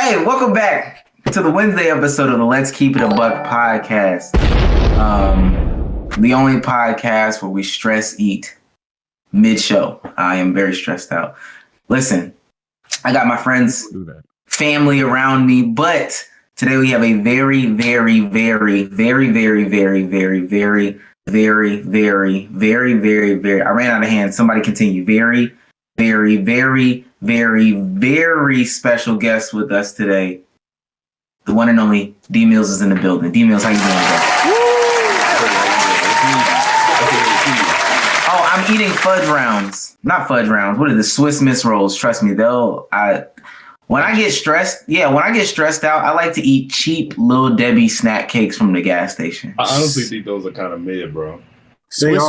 Hey, welcome back to the Wednesday episode of the Let's Keep It a Buck podcast. The only podcast where we stress eat mid-show. I am very stressed out. Listen, I got my friends, family around me, but today we have a very, very, very, very, very, very, very, very, very, very, very, very, very, I ran out of hands. Somebody continue. Very, very, very, very, very special guest with us today. The one and only DMills is in the building. DMills, how you doing today? Oh, I'm eating fudge rounds. Not fudge rounds. What are the Swiss Miss rolls? Trust me, when I get stressed out, I like to eat cheap Little Debbie snack cakes from the gas station. I honestly think those are kind of mid, bro. They're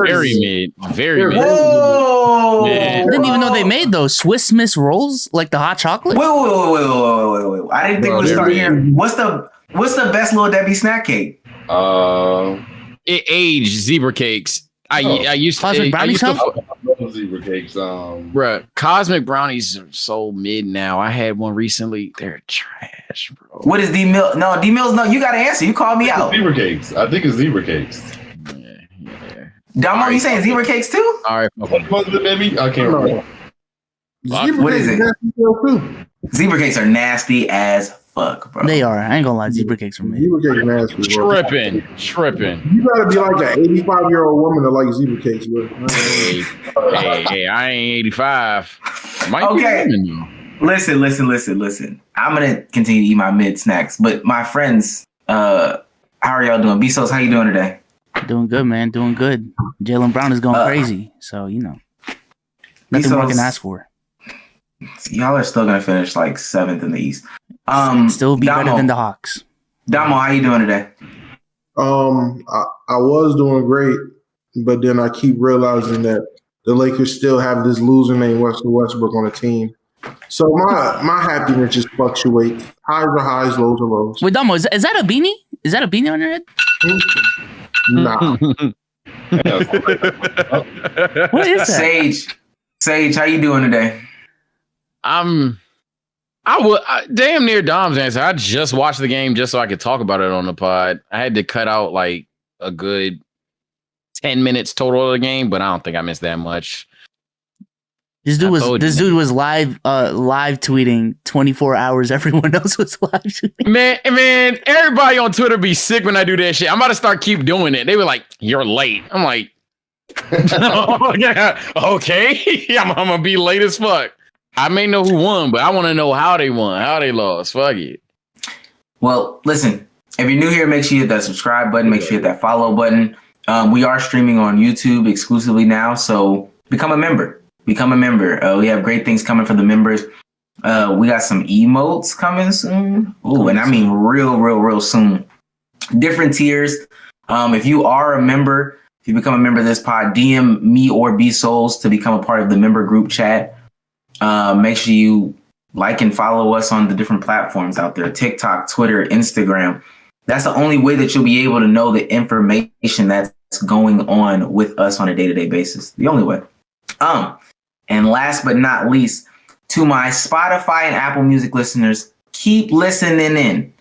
very mid. Very mid. Whoa! I didn't even know they made those Swiss Miss rolls, like the hot chocolate. Wait. I didn't think we'd start here. What's the best Little Debbie snack cake? It aged zebra cakes. I used to. Cosmic brownies. I love zebra cakes. Bruh, Cosmic brownies are so mid now. I had one recently. They're trash, bro. What is DMills? No, DMills. No, you got to answer. You called me out. Zebra cakes. I think it's zebra cakes. Damo, you saying zebra cakes too? All right. What was it, baby? I can't remember. What is it? Zebra cakes are nasty as fuck, bro. They are. I ain't gonna lie. Zebra cakes are mid. Zebra cakes nasty, bro. Tripping. You gotta be like an 85-year-old woman to like zebra cakes, bro. Hey, I ain't 85. Okay. Listen. I'm gonna continue to eat my mid snacks, but my friends, how are y'all doing? Bezos, how you doing today? Doing good, man. Doing good. Jaylen Brown is going crazy, so nothing more can ask for. Y'all are still gonna finish like 7th in the East. Still be better than the Hawks. Damo, how you doing today? I was doing great, but then I keep realizing that the Lakers still have this loser named Russell Westbrook on the team. So my happiness just fluctuates. Highs are highs, lows are lows. Wait, Damo, is that a beanie? Is that a beanie on your head? Nah. What is that? Sage, how you doing today? I damn near Dom's answer. I just watched the game just so I could talk about it on the pod. I had to cut out like a good 10 minutes total of the game, but I don't think I missed that much. This dude was live tweeting 24 hours. Everyone else was live tweeting. Man, everybody on Twitter be sick when I do that shit. I'm about to keep doing it. They were like, "You're late." I'm like, okay, I'm gonna be late as fuck. I may know who won, but I want to know how they won, how they lost. Fuck it. Well, listen, if you're new here, make sure you hit that subscribe button. Make sure you hit that follow button. We are streaming on YouTube exclusively now, so become a member. We have great things coming for the members. We got some emotes coming soon. Ooh, and I mean real soon. Different tiers. If you are a member, if you become a member of this pod, DM me or B Souls to become a part of the member group chat. Make sure you like and follow us on the different platforms out there. TikTok, Twitter, Instagram. That's the only way that you'll be able to know the information that's going on with us on a day-to-day basis. The only way. And last but not least, to my Spotify and Apple Music listeners, keep listening in.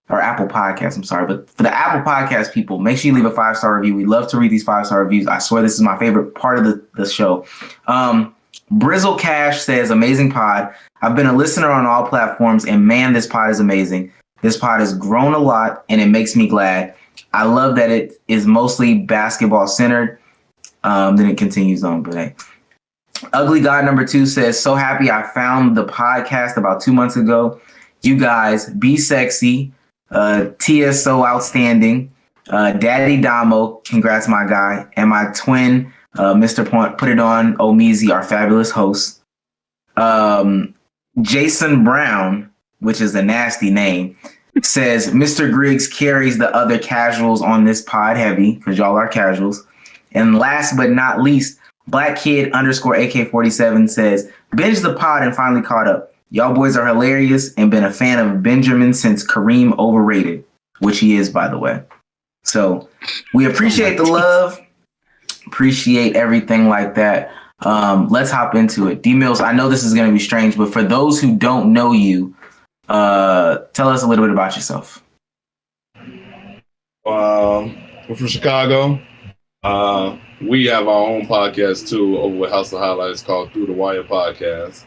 Or Apple Podcasts, I'm sorry. But for the Apple Podcast people, make sure you leave a 5-star review. We love to read these 5-star reviews. I swear this is my favorite part of the show. Brizzle Cash says, amazing pod. I've been a listener on all platforms, and man, this pod is amazing. This pod has grown a lot, and it makes me glad. I love that it is mostly basketball centered. Then it continues on, but hey. Ugly God number 2 says, so happy I found the podcast about 2 months ago. You guys, be sexy. TSO outstanding. Daddy Damo, congrats my guy. And my twin, Mr. Put It On, Omizi, our fabulous hosts. Jason Brown, which is a nasty name, says, Mr. Griggs carries the other casuals on this pod heavy, because y'all are casuals. And last but not least, Black Kid _ AK47 says, binge the pod and finally caught up. Y'all boys are hilarious and been a fan of Benjamin since Kareem overrated, which he is, by the way. So we appreciate the love, appreciate everything like that. Let's hop into it. DMills, I know this is going to be strange, but for those who don't know you, Tell us a little bit about yourself. We're from Chicago. We have our own podcast too over at House of Highlights called Through the Wire Podcast.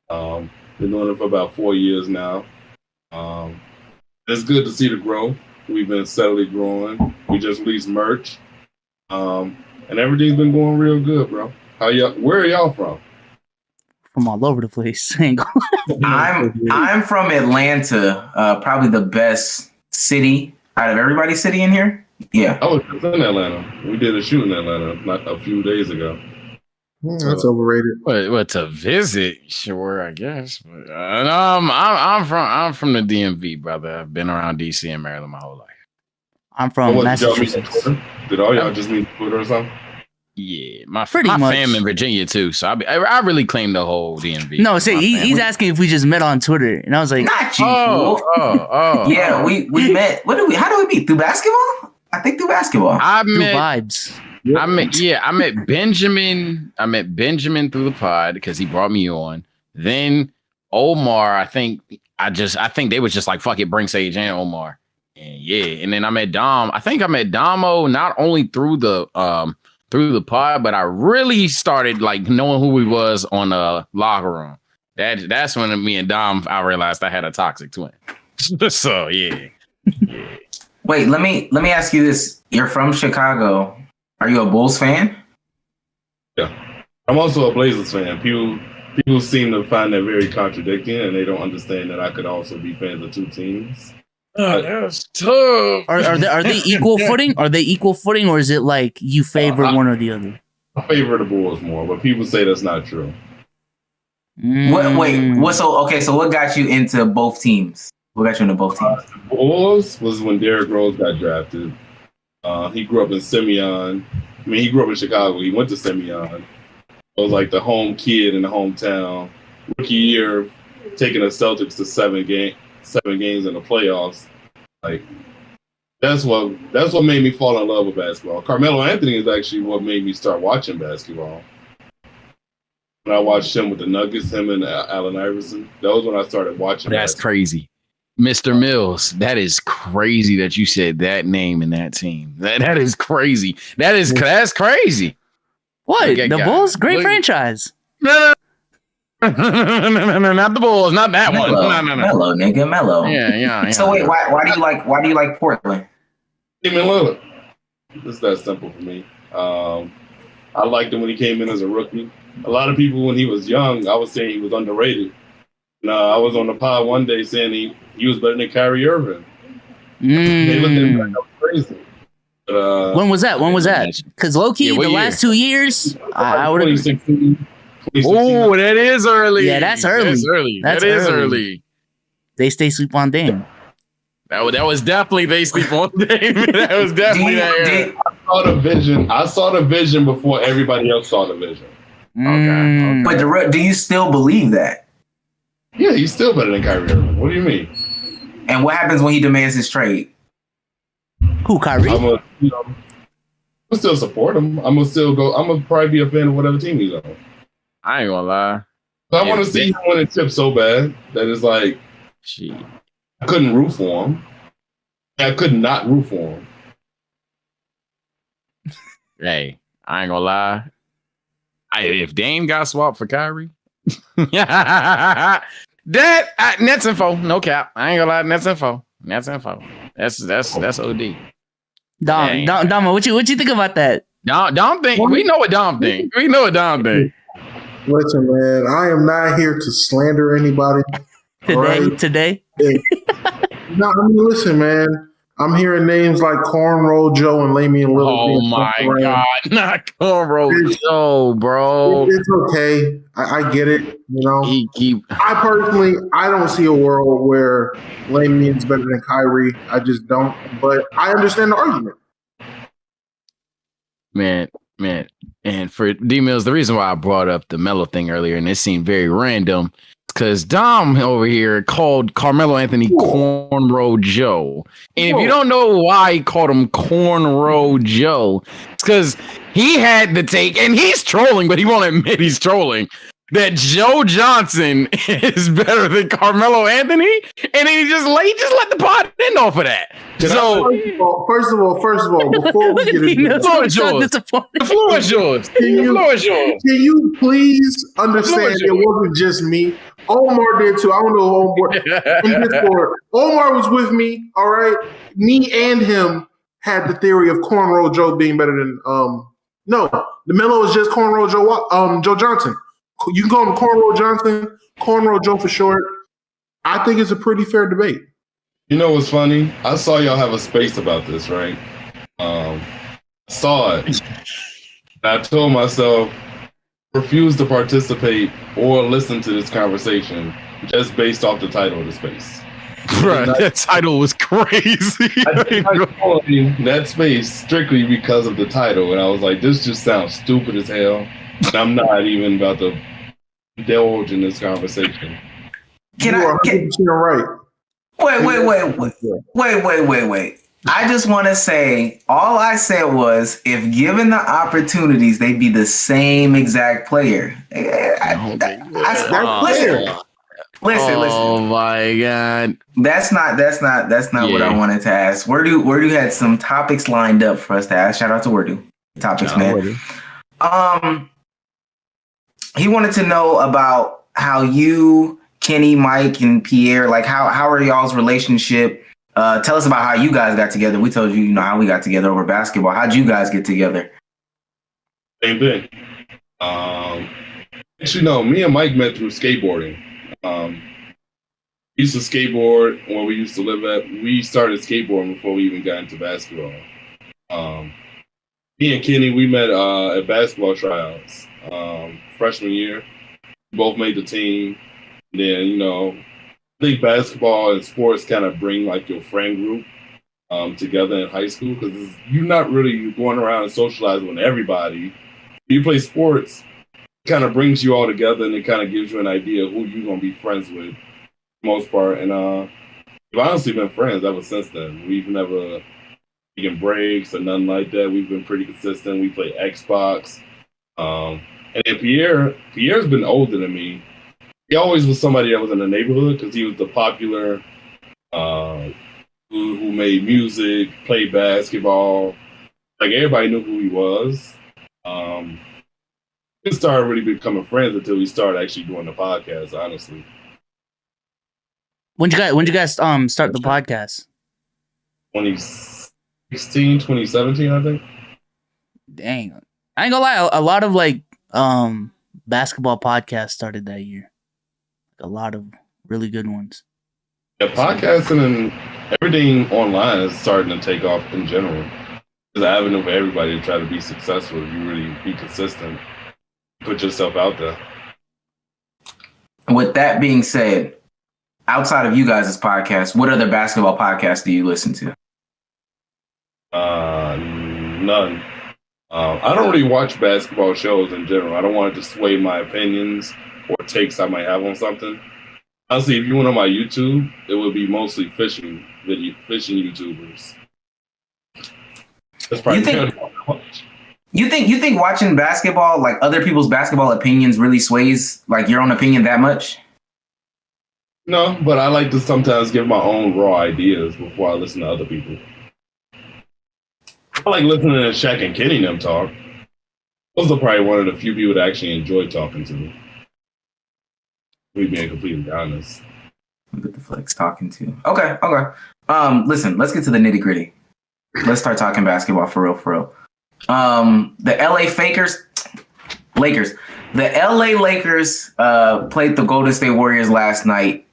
Been doing it for about 4 years now. It's good to see the growth. We've been steadily growing. We just released merch. And everything's been going real good, bro. Where are y'all from? From all over the place. I'm from Atlanta, probably the best city out of everybody's city in here. Yeah. I was just in Atlanta. We did a shoot in Atlanta not a few days ago. That's overrated. What to visit? Sure, I guess. But no, I'm from the DMV, brother. I've been around DC and Maryland my whole life. I'm from Massachusetts. Did all y'all just meet Twitter or something? Yeah, my fam in Virginia too. So I really claim the whole DMV. No, see, he's asking if we just met on Twitter, and I was like, not you. Yeah, we met. How do we meet? Through basketball? I think through basketball. Vibes. I met Benjamin. I met Benjamin through the pod because he brought me on. Then Omar, I think they was just like, fuck it, bring Sage and Omar. And then I met Dom. I think I met Damo not only through the pod, but I really started like knowing who he was on the locker room. That's when me and Dom, I realized I had a toxic twin. So yeah. Wait, let me ask you this. You're from Chicago. Are you a Bulls fan? Yeah. I'm also a Blazers fan. People seem to find that very contradicting, and they don't understand that I could also be fans of two teams. That's tough. Are they equal footing? Are they equal footing, or is it like you favor one or the other? I favor the Bulls more, but people say that's not true. So what got you into both teams? What got you into both teams? The Bulls was when Derrick Rose got drafted. He grew up in Simeon. I mean, he grew up in Chicago. He went to Simeon. I was like the home kid in the hometown. Rookie year, taking the Celtics to seven games in the playoffs. Like that's what made me fall in love with basketball. Carmelo Anthony is actually what made me start watching basketball. When I watched him with the Nuggets, him and Allen Iverson, that was when I started watching. That's basketball. Crazy. Mr. Mills, that is crazy that you said that name in that team. That is crazy. That's crazy. What? The Bulls? Great franchise. No, not the Bulls, not that one. No. Mellow, nigga, mellow. Yeah. So wait, why do you like Portland? Damian Lillard. It's that simple for me. I liked him when he came in as a rookie. A lot of people, when he was young, I was saying he was underrated. I was on the pod one day saying he was better than Kyrie Irving. They looked at him like I was crazy. But, when was that? Because low-key, the last 2 years, I would have... 2016. Oh, that is early. Yeah, that's early. That is early. They stay sleep on Dame. That was definitely they sleep on Dame. That was definitely that. I saw the vision before everybody else saw the vision. Okay. But do you still believe that? Yeah, he's still better than Kyrie Irving. What do you mean? And what happens when he demands his trade? Who, Kyrie? I'm still support him. I'm gonna probably be a fan of whatever team he's on. I ain't gonna lie. So I want to see him win a chip so bad that it's like, I couldn't root for him. I could not root for him. Hey, I ain't gonna lie. If Dame got swapped for Kyrie, Nets info, no cap. I ain't gonna lie, Nets info. That's OD. Dom, what you think about that? Dom think we know what Dom think. Listen, man, I am not here to slander anybody. Today? No, I mean, listen, man. I'm hearing names like Cornrow Joe and Lamian Lillard. Oh my God, not Cornrow Joe, bro. It's okay. I get it. I don't see a world where Lamian's better than Kyrie. I just don't. But I understand the argument. Man. And for DMills, the reason why I brought up the Melo thing earlier, and it seemed very random, because Dom over here called Carmelo Anthony Cornrow Joe. And if you don't know why he called him Cornrow Joe, it's because he had the take, and he's trolling, but he won't admit he's trolling. that Joe Johnson is better than Carmelo Anthony, and then he just let the pod end off of that. So first of all, before we get into the floor is yours. The floor is yours. Can you please understand it wasn't just me? Omar did too. I don't know Omar. Omar was with me. All right, me and him had the theory of Cornrow Joe being better than no. DeMello is just Cornrow Joe Johnson. You can call him Cornrow Johnson, Cornrow Joe for short. I think it's a pretty fair debate. You know what's funny? I saw y'all have a space about this, right? Saw it. I told myself, refuse to participate or listen to this conversation just based off the title of the space. Right, that title was crazy. I called that space strictly because of the title, and I was like, this just sounds stupid as hell. And I'm not even about to indulge in this conversation. You're 100% right. Wait. I just want to say, all I said was, if given the opportunities, they'd be the same exact player. Listen. Oh my God. That's not what I wanted to ask. Wordu had some topics lined up for us to ask. Shout out to Wordu. Topics, man. He wanted to know about how you, Kenny, Mike, and Pierre, like how are y'all's relationship? Tell us about how you guys got together. We told you, how we got together over basketball. How'd you guys get together? Same thing. Actually, no, me and Mike met through skateboarding. We used to skateboard where we used to live at. We started skateboarding before we even got into basketball. Me and Kenny, we met at basketball tryouts freshman year. We both made the team. Then, I think basketball and sports kind of bring like your friend group together in high school because you're not really going around and socializing with everybody. You play sports, it kind of brings you all together and it kind of gives you an idea of who you're going to be friends with for the most part. And we've honestly been friends ever since then. We've never taken breaks or nothing like that. We've been pretty consistent. We play Xbox. And then Pierre's been older than me. He always was somebody that was in the neighborhood because he was the popular who made music, played basketball. Like everybody knew who he was. We started really becoming friends until we started actually doing the podcast, honestly. When you guys start the podcast? 2016, 2017, I think. Dang. I ain't gonna lie, a lot of basketball podcasts started that year. A lot of really good ones. Yeah, podcasting and everything online is starting to take off in general. It's an avenue for everybody to try to be successful if you really be consistent. Put yourself out there. With that being said, outside of you guys' podcast, what other basketball podcasts do you listen to? None. I don't really watch basketball shows in general. I don't want it to sway my opinions or takes I might have on something. Honestly, if you went on my YouTube, it would be mostly fishing YouTubers. That's probably you think watching basketball, like other people's basketball opinions, really sways like your own opinion that much? No, but I like to sometimes give my own raw ideas before I listen to other people. I like listening to Shaq and Kenny and them talk. Those are probably one of the few people that actually enjoy talking to me. We being completely honest. Look at the flex talking to. Okay. Listen, let's get to the nitty gritty. Let's start talking basketball for real. The Lakers played the Golden State Warriors last night.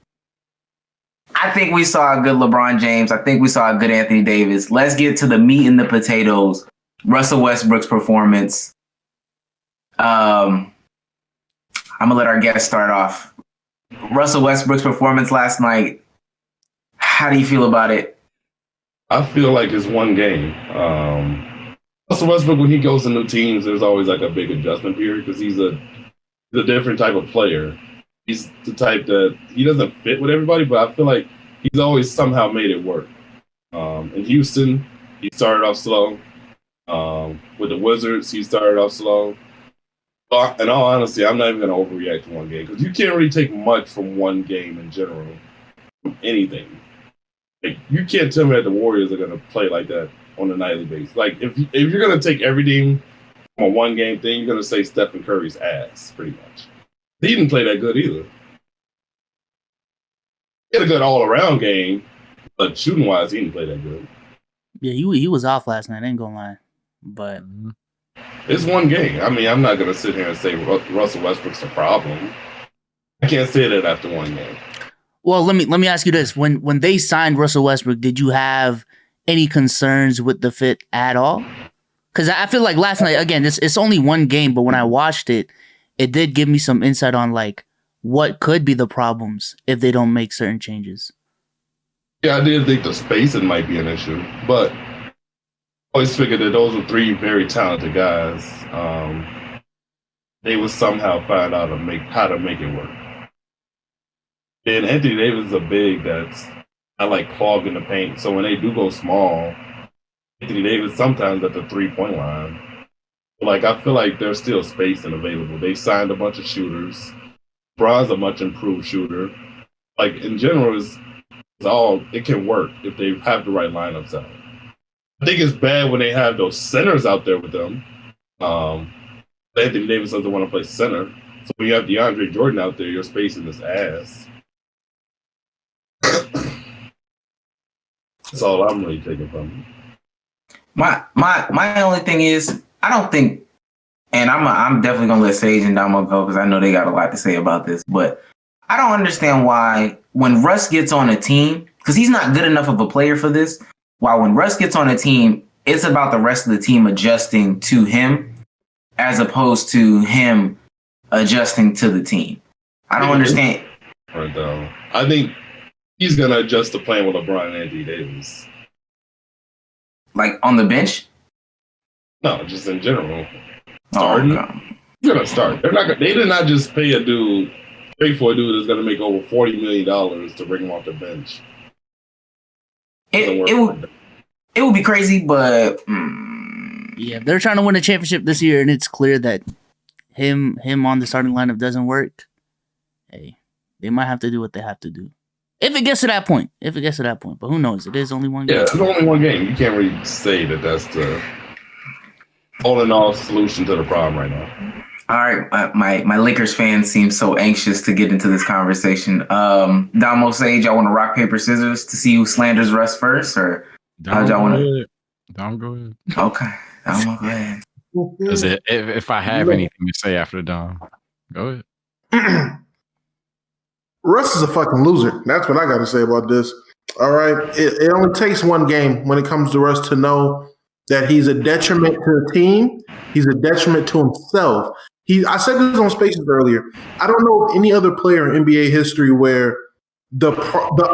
I think we saw a good LeBron James. I think we saw a good Anthony Davis. Let's get to the meat and the potatoes. Russell Westbrook's performance. I'm gonna let our guest start off. Russell Westbrook's performance last night. How do you feel about it? I feel like it's one game. Russell Westbrook, when he goes to new teams, there's always like a big adjustment period because he's a different type of player. He's the type that he doesn't fit with everybody, but I feel like he's always somehow made it work. In Houston, he started off slow. With the Wizards, he started off slow. In all honesty, I'm not even going to overreact to one game because you can't really take much from one game in general, from anything. Like, you can't tell me that the Warriors are going to play like that on a nightly basis. Like, if you're going to take everything from a one-game thing, you're going to say Stephen Curry's ass, pretty much. He didn't play that good either. He had a good all-around game, but shooting-wise, he didn't play that good. Yeah, he was off last night. I ain't gonna lie, but it's one game. I mean, I'm not gonna sit here and say Russell Westbrook's the problem. I can't say that after one game. Well, let me ask you this: when they signed Russell Westbrook, did you have any concerns with the fit at all? Because I feel like last night, again, it's only one game, but when I watched it, it did give me some insight on like what could be the problems if they don't make certain changes. Yeah, I did think the spacing might be an issue, but I always figured that those were three very talented guys. They would somehow find out how to make it work. And Anthony Davis is a big that's not like clogging the paint. So when they do go small, Anthony Davis sometimes at the 3-point line. Like, I feel like there's still spacing available. They signed a bunch of shooters. LeBron's a much improved shooter. Like, in general, it can work if they have the right lineups out. I think it's bad when they have those centers out there with them. Anthony Davis doesn't want to play center. So when you have DeAndre Jordan out there, you're spacing his ass. That's all I'm really taking from him. My only thing is, I don't think, and I'm definitely gonna let Sage and Damo go because I know they got a lot to say about this, but I don't understand why when Russ gets on a team, because he's not good enough of a player for this, why when Russ gets on a team, it's about the rest of the team adjusting to him as opposed to him adjusting to the team. I don't understand. I think he's going to adjust to playing with LeBron and Anthony Davis. Like on the bench? No, just in general. Starting. He's going to start. They did not just pay a dude, pay for a dude that's going to make over $40 million to bring him off the bench. It would be crazy, but yeah, if they're trying to win a championship this year, and it's clear that him on the starting lineup doesn't work. Hey, they might have to do what they have to do if it gets to that point. But who knows? It is only one game. Yeah, it's only one game. You can't really say that that's the all in all solution to the problem right now. All right, my Lakers fans seem so anxious to get into this conversation. Damo, Sage, y'all want to rock, paper, scissors to see who slanders Russ first, or how'd y'all want to? Dom, go ahead. Okay, Damo, go ahead. Because if I have anything to say after Dom, go ahead. Russ is a fucking loser. That's what I got to say about this. All right, it only takes one game when it comes to Russ to know that he's a detriment to the team. He's a detriment to himself. I said this on Spaces earlier. I don't know of any other player in NBA history where the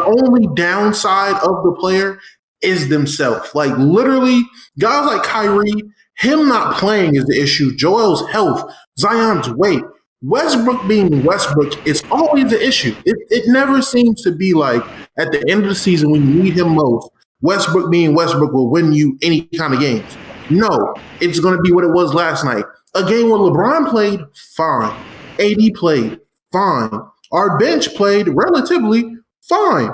only downside of the player is themselves. Like, literally, guys like Kyrie, him not playing is the issue. Joel's health, Zion's weight. Westbrook being Westbrook is always the issue. It never seems to be like at the end of the season when you need him most, Westbrook being Westbrook will win you any kind of games. No, it's going to be what it was last night. A game where LeBron played, fine. AD played, fine. Our bench played relatively fine.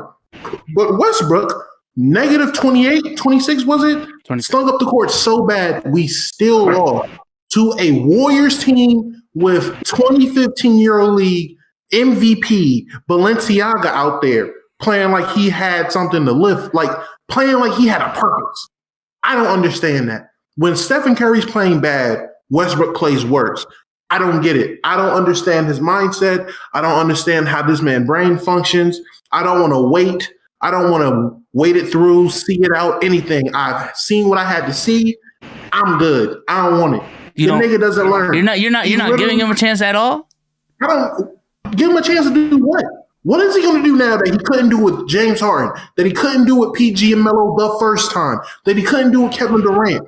But Westbrook, negative 28, 26 was it? 26. Stunk up the court so bad, we still lost to a Warriors team with 2015 EuroLeague MVP Balenciaga out there playing like he had something to lift, like playing like he had a purpose. I don't understand that. When Stephen Curry's playing bad, Westbrook plays worse. I don't get it. I don't understand his mindset. I don't understand how this man's brain functions. I don't want to wait. I don't want to wait it through, see it out, anything. I've seen what I had to see. I'm good. I don't want it. The nigga doesn't learn. You're not giving him a chance at all? I don't give him a chance to do what? What is he going to do now that he couldn't do with James Harden, that he couldn't do with PG and Melo the first time, that he couldn't do with Kevin Durant?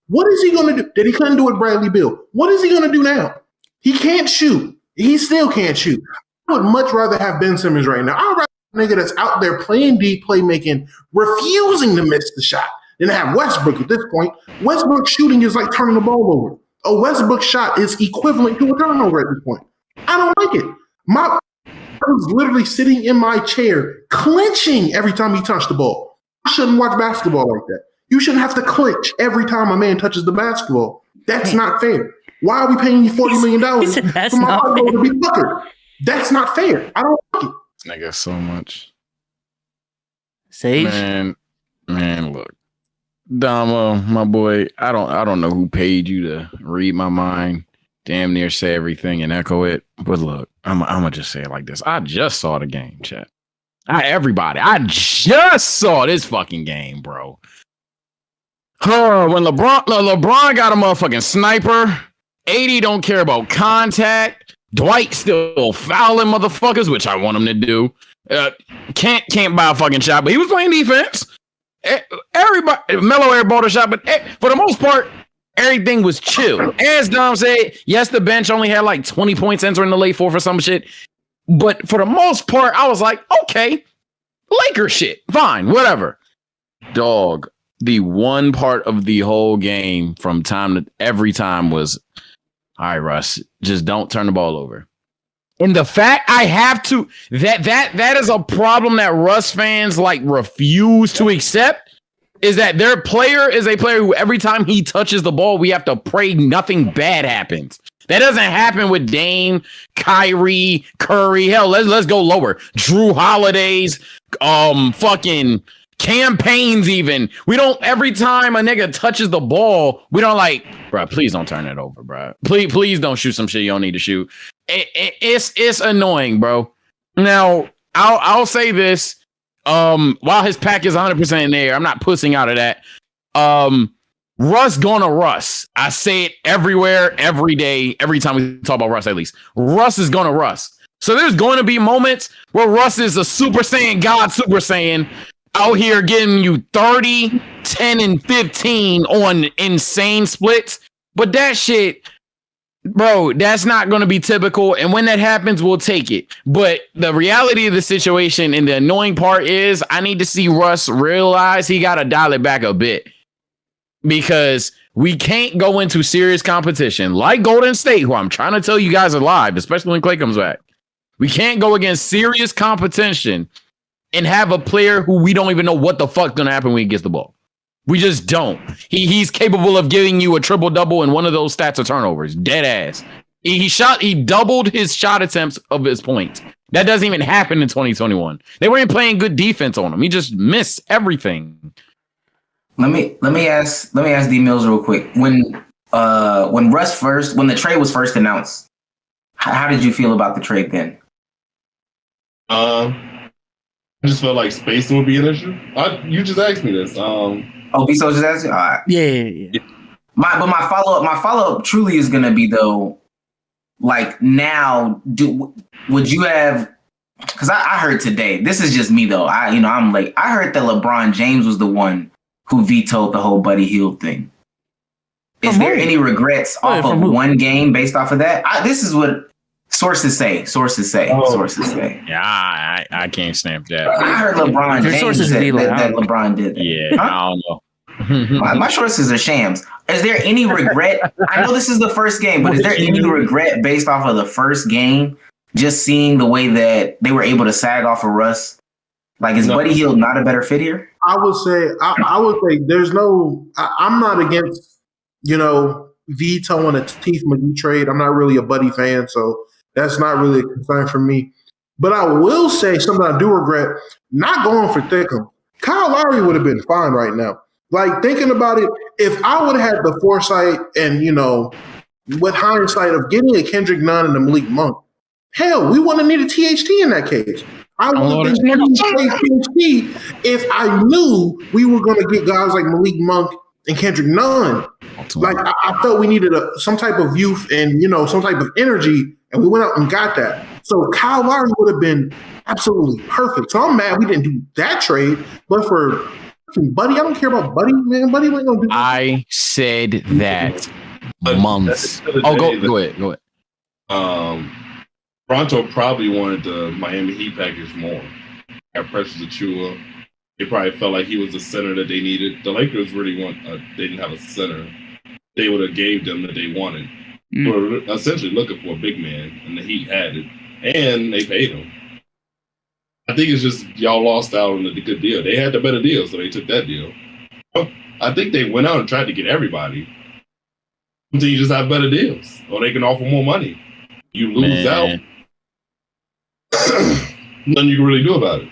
What is he going to do that he couldn't do with Bradley Beal? What is he going to do now? He can't shoot. He still can't shoot. I would much rather have Ben Simmons right now. I'd rather have a nigga that's out there playing deep, playmaking, refusing to miss the shot than have Westbrook at this point. Westbrook shooting is like turning the ball over. A Westbrook shot is equivalent to a turnover at this point. I don't like it. I was literally sitting in my chair, clenching every time he touched the ball. I shouldn't watch basketball like that. You shouldn't have to clench every time a man touches the basketball. That's not fair. Why are we paying you $40 million for my partner to be fucker? That's not fair. I don't like it. Nigga, so much. Sage? Man, look. Damo, my boy, I don't know who paid you to read my mind, damn near say everything and echo it. But look, I'm gonna just say it like this. I just saw the game, chat. I just saw this fucking game, bro. When LeBron got a motherfucking sniper, 80 don't care about contact. Dwight still fouling motherfuckers, which I want him to do. Can't buy a fucking shot, but he was playing defense. Everybody, Melo airballed a shot, but for the most part, everything was chill. As Dom said, yes, the bench only had like 20 points entering the late fourth or some shit. But for the most part, I was like, okay, Laker shit, fine, whatever. Dog, the one part of the whole game from time to every time was, all right, Russ, just don't turn the ball over. And the fact I have to, that is a problem that Russ fans like refuse to accept, is that their player is a player who every time he touches the ball, we have to pray nothing bad happens. That doesn't happen with Dame, Kyrie, Curry. Hell, let's go lower. Drew Holiday's, fucking campaigns even. We don't, every time a nigga touches the ball, we don't like, bro, please don't turn it over, bro. Please don't shoot some shit you don't need to shoot. It's annoying, bro. Now, I'll say this. While his pack is 100% in there, I'm not pussing out of that. Russ gonna Russ. I say it everywhere, every day, every time we talk about Russ, at least. Russ is gonna Russ. So there's going to be moments where Russ is a Super Saiyan God, Super Saiyan, out here getting you 30, 10, and 15 on insane splits. But that shit, bro, that's not going to be typical. And when that happens, we'll take it. But the reality of the situation and the annoying part is I need to see Russ realize he got to dial it back a bit. Because we can't go into serious competition like Golden State, who I'm trying to tell you guys are live, especially when Clay comes back. We can't go against serious competition and have a player who we don't even know what the fuck's going to happen when he gets the ball. We just don't. He's capable of giving you a triple-double, and one of those stats are turnovers. Dead ass. He doubled his shot attempts of his points. That doesn't even happen in 2021. They weren't playing good defense on him. He just missed everything. Let me ask DMills real quick. When the trade was first announced, how did you feel about the trade then? I just felt like spacing would be an issue. You just asked me this. Bso just asked you? All right. Yeah. My follow up truly is gonna be though, like now, would you have? Because I heard today. This is just me though. I'm late. I heard that LeBron James was the one who vetoed the whole Buddy Hield thing. Is there any regrets off of one game based off of that? This is what sources say. Yeah, I can't stamp that. I heard LeBron James said that LeBron did that. Yeah, huh? I don't know. My sources are shams. Is there any regret? I know this is the first game, but is there any regret based off of the first game? Just seeing the way that they were able to sag off of Russ? Like, is Buddy Hield not a better fit here? I would say there's no. I'm not against vetoing a Teeth McGee trade. I'm not really a Buddy fan, so that's not really a concern for me. But I will say something I do regret: not going for Thickham. Kyle Lowry would have been fine right now. Like, thinking about it, if I would have had the foresight and with hindsight of getting a Kendrick Nunn and a Malik Monk, hell, we wouldn't have needed THT in that case. I would have been THT if I knew we were going to get guys like Malik Monk and Kendrick Nunn. Like, I felt we needed some type of youth and, some type of energy, and we went out and got that. So Kyle Lowry would have been absolutely perfect. So I'm mad we didn't do that trade, but for Buddy, I don't care about Buddy, man. Buddy ain't gonna do that. I said that months. Go ahead. Toronto probably wanted the Miami Heat package more. Got Precious Achiuwa. They probably felt like he was the center that they needed. The Lakers really they didn't have a center. they would have gave them that they wanted. They were essentially looking for a big man, and the Heat had it, and they paid him. I think it's just y'all lost out on the good deal. They had the better deal, so they took that deal. I think they went out and tried to get everybody. Until you just have better deals, or they can offer more money. You lose out. Nothing you can really do about it.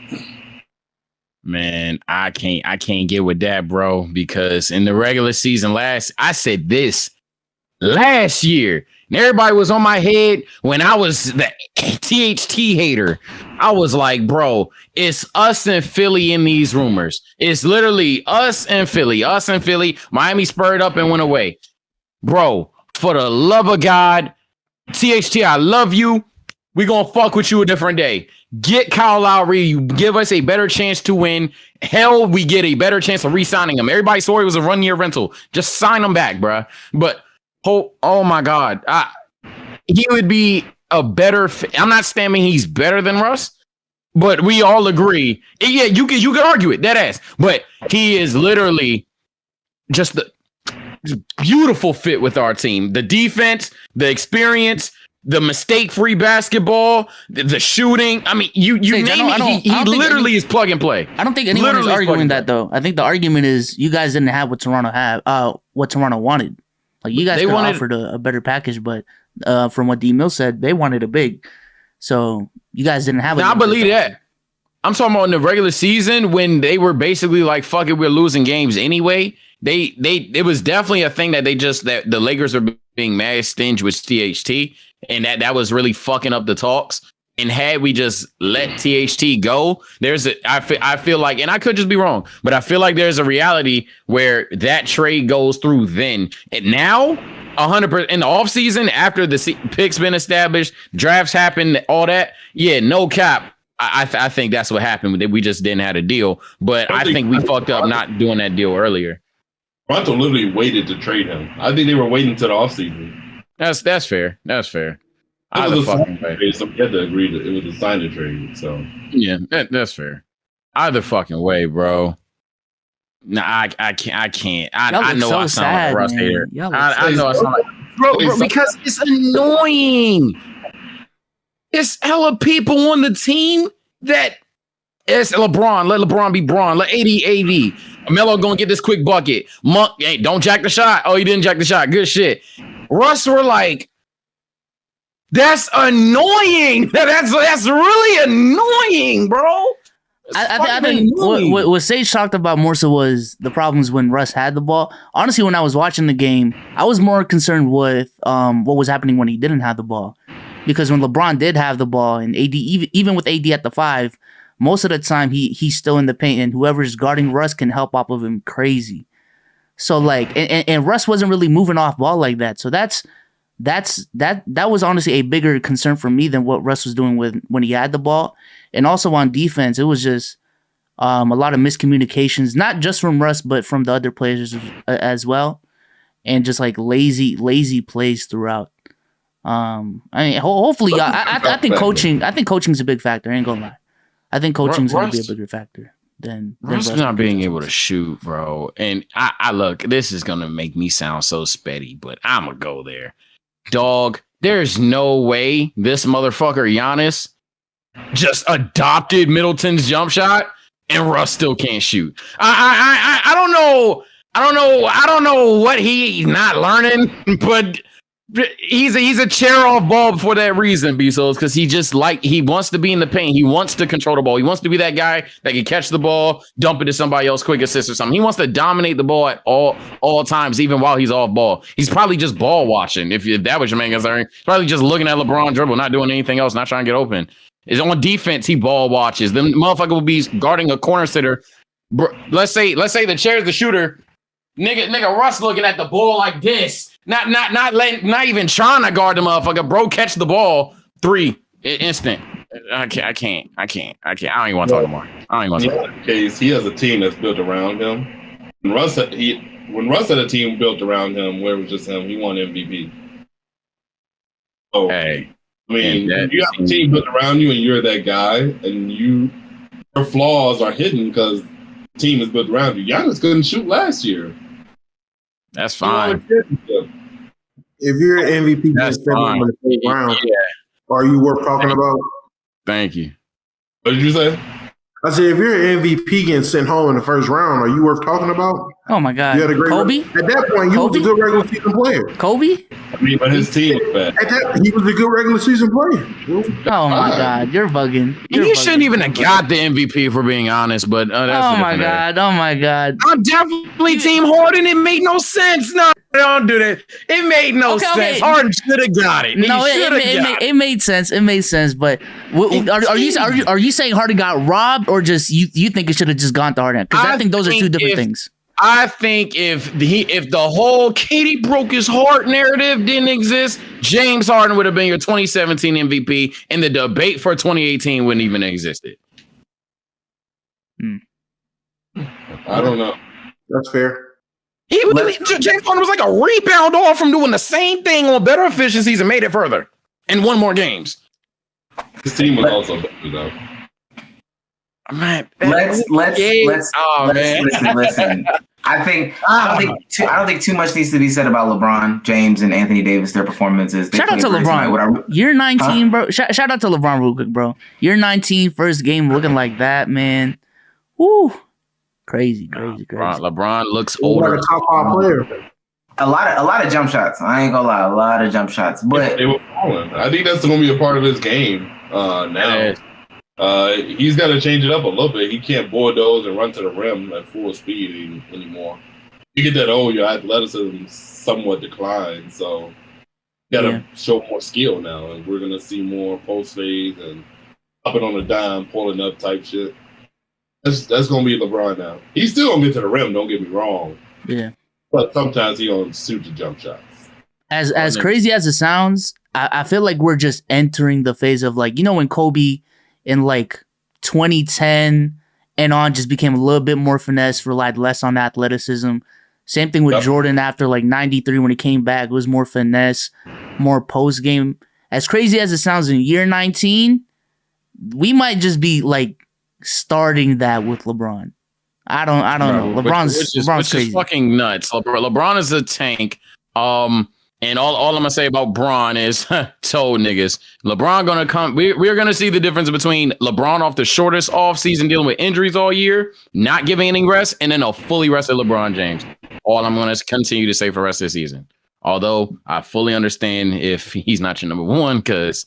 Man, I can't get with that, bro, because in the regular season I said this last year, and everybody was on my head when I was the THT hater. I was like, bro, it's us and Philly in these rumors. It's literally us and Philly. Miami spurred up and went away. Bro, for the love of God, THT, I love you. We gonna fuck with you a different day. Get Kyle Lowry. You give us a better chance to win. Hell, we get a better chance of re-signing him. Everybody saw it was a one-year rental. Just sign him back, bro. But oh my God, he would be a better. I'm not stamming he's better than Russ, but we all agree. Yeah, you can argue it, dead ass. But he is literally just the beautiful fit with our team. The defense, the experience, the mistake-free basketball, the shooting. I mean, you name it. He literally is plug and play. I don't think anyone is arguing that, though. I think the argument is you guys didn't have what Toronto wanted. Like, you guys could have offered a better package, but from what DMills said, they wanted a big. So you guys didn't have it. I believe that. I'm talking about in the regular season when they were basically like, fuck it, we're losing games anyway. It was definitely a thing that that the Lakers were being mad stinged with THT, and that was really fucking up the talks. And had we just let THT go, I feel like, and I could just be wrong, but I feel like there's a reality where that trade goes through then. And now, 100% in the offseason, after the picks been established, drafts happened, all that, yeah, no cap. I think that's what happened. We just didn't have a deal, but I think we fucked up not doing that deal earlier. Toronto literally waited to trade him. I think they were waiting until the offseason. That's fair. That's fair. It was a sign trade, so we had to agree that it was a sign trade. So yeah, that's fair. Either fucking way, bro. Nah, I can't. I know I sound like a Russ hater. I know I sound like bro, because it's annoying. It's hella people on the team that it's LeBron. Let LeBron be Bron. Let AD. Melo gonna get this quick bucket. Monk, hey, don't jack the shot. Oh, he didn't jack the shot. Good shit. Russ were like, that's annoying. That's really annoying, bro. I think what Sage talked about more so was the problems when Russ had the ball. Honestly, when I was watching the game, I was more concerned with what was happening when he didn't have the ball. Because when LeBron did have the ball and AD, even with AD at the 5, most of the time he's still in the paint and whoever's guarding Russ can help off of him crazy. So like, and Russ wasn't really moving off ball like that. So that was honestly a bigger concern for me than what Russ was doing when he had the ball. And also on defense, it was just a lot of miscommunications, not just from Russ, but from the other players as well. And just like lazy plays throughout. I mean, hopefully, I think coaching's a big factor. I ain't gonna lie. I think coaching's gonna be a bigger factor than Russ not being able to shoot, bro. And I look, this is gonna make me sound so spetty, but I'm gonna go there, dog. There's no way this motherfucker Giannis just adopted Middleton's jump shot and Russ still can't shoot. I don't know what he's not learning, but he's a chair off ball for that reason, Bezos, because he wants to be in the paint. He wants to control the ball. He wants to be that guy that can catch the ball, dump it to somebody else, quick assist or something. He wants to dominate the ball at all times, even while he's off ball. He's probably just ball watching. If that was your main concern, probably just looking at LeBron dribble, not doing anything else, not trying to get open. Is on defense, he ball watches. The motherfucker will be guarding a corner sitter. Let's say the chair's the shooter. Nigga, Russ looking at the ball like this. Not even trying to guard the motherfucker. Bro, catch the ball. 3 instant. I can't. I don't even want to talk anymore. I don't even want to talk. Case, he has a team that's built around him. When Russ had a team built around him, where it was just him, he won MVP. Oh, hey, I mean, if you have a team built around you and you're that guy, and your flaws are hidden because the team is built around you. Giannis couldn't shoot last year. That's fine. If you're an MVP, That's fine. in the first round, Yeah. are you worth talking about? Thank you. What did you say? I said, if you're an MVP getting sent home in the first round, are you worth talking about? Oh my God. You had a great Kobe? At that point, you was a good regular season player. Kobe? I mean, but his team was bad. At that, he was a good regular season player. Oh my God. You're bugging. You shouldn't even have got the MVP, if we're being honest, but that's Oh my God. Oh my God. I'm definitely Team Harden. It made no sense. No, don't do that. It made no sense. Harden should have got it. No, it made sense. It made sense. But are you saying Harden got robbed, or just you think it should have just gone to Harden? Because I think those are two different things. I think if the whole Katie broke his heart narrative didn't exist, James Harden would have been your 2017 MVP, and the debate for 2018 wouldn't even have existed. I don't know. That's fair. James Harden was like a rebound off from doing the same thing on better efficiencies and made it further and won more games. His team was also better though. Man, let's listen. I don't think too much needs to be said about LeBron James and Anthony Davis, their performances. Shout out to LeBron. You're 19, bro. Shout out to LeBron real quick, bro. You're 19, first game looking like that, man. Woo. Crazy. LeBron looks older. Like a top 5 player. A lot of jump shots. I ain't gonna lie, a lot of jump shots. But they were falling. I think that's going to be a part of his game now. He's got to change it up a little bit. He can't bulldoze and run to the rim at full speed anymore. You get that old, your athleticism somewhat declines. So you got to show more skill now, and we're going to see more post fades and up it on a dime, pulling up type shit. That's going to be LeBron now. He's still going to get to the rim, don't get me wrong. Yeah. But sometimes he don't suit the jump shots. As crazy as it sounds, I feel like we're just entering the phase of, like, when Kobe in like 2010 and on just became a little bit more finesse, relied less on athleticism. Same thing with Jordan after like 93 when he came back. It was more finesse, more post game. As crazy as it sounds, in year 19, we might just be like starting that with LeBron. I don't know. LeBron's crazy. Fucking nuts. LeBron is a tank. And all I'm gonna say about Bron is, told niggas, LeBron gonna come. We're gonna see the difference between LeBron off the shortest off season, dealing with injuries all year, not giving any rest, and then a fully rested LeBron James. All I'm gonna continue to say for the rest of the season. Although I fully understand if he's not your number one, because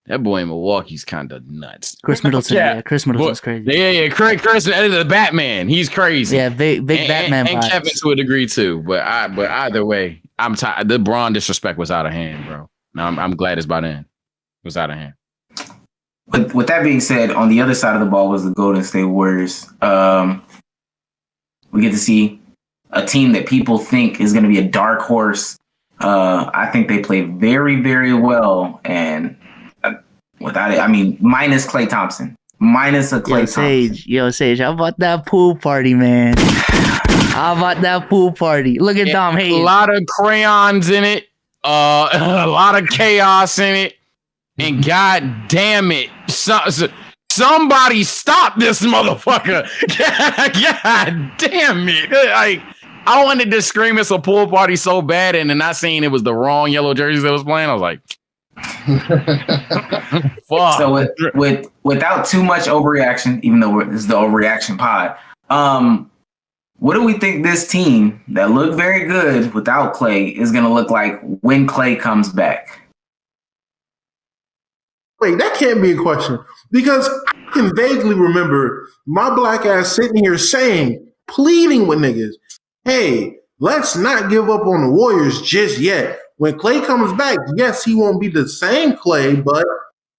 that boy in Milwaukee's kind of nuts. Chris Middleton, Chris Middleton's crazy. Yeah, Chris, the Batman, he's crazy. Yeah, big Batman. And Kevin to a degree too, but either way, I'm tired. The Bron disrespect was out of hand, bro. Now I'm glad it's by then. It was out of hand. With that being said, on the other side of the ball was the Golden State Warriors. We get to see a team that people think is going to be a dark horse. I think they play very, very well, and without it, I mean, minus Klay Thompson. Minus a Klay Thompson. Sage, how about that pool party, man? How about that pool party? Look at Dom Hayes. A lot of crayons in it. A lot of chaos in it. And god damn it. Somebody stop this motherfucker. God damn it. Like, I wanted to scream it's a pool party so bad, and then I seen it was the wrong yellow jerseys that was playing. I was like, fuck. So without too much overreaction, even though this is the overreaction pod, what do we think this team that looked very good without Klay is going to look like when Klay comes back? Wait, that can't be a question, because I can vaguely remember my black ass sitting here pleading with niggas, hey, let's not give up on the Warriors just yet. When Klay comes back, yes, he won't be the same Klay, but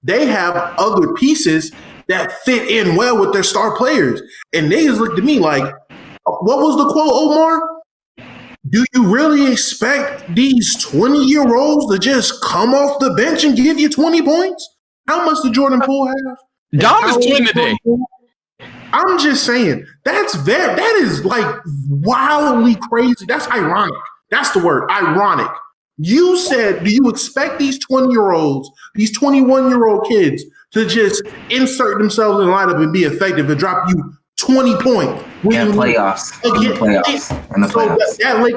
they have other pieces that fit in well with their star players. And niggas looked at me like, what was the quote, Omar? Do you really expect these 20-year-olds to just come off the bench and give you 20 points? How much did Jordan Poole have? Dom is 20 today. I'm just saying, that is like wildly crazy. That's ironic. That's the word, ironic. You said, do you expect these 20-year-olds, these 21-year-old kids to just insert themselves in the lineup and be effective and drop you 20 points. Yeah, playoffs.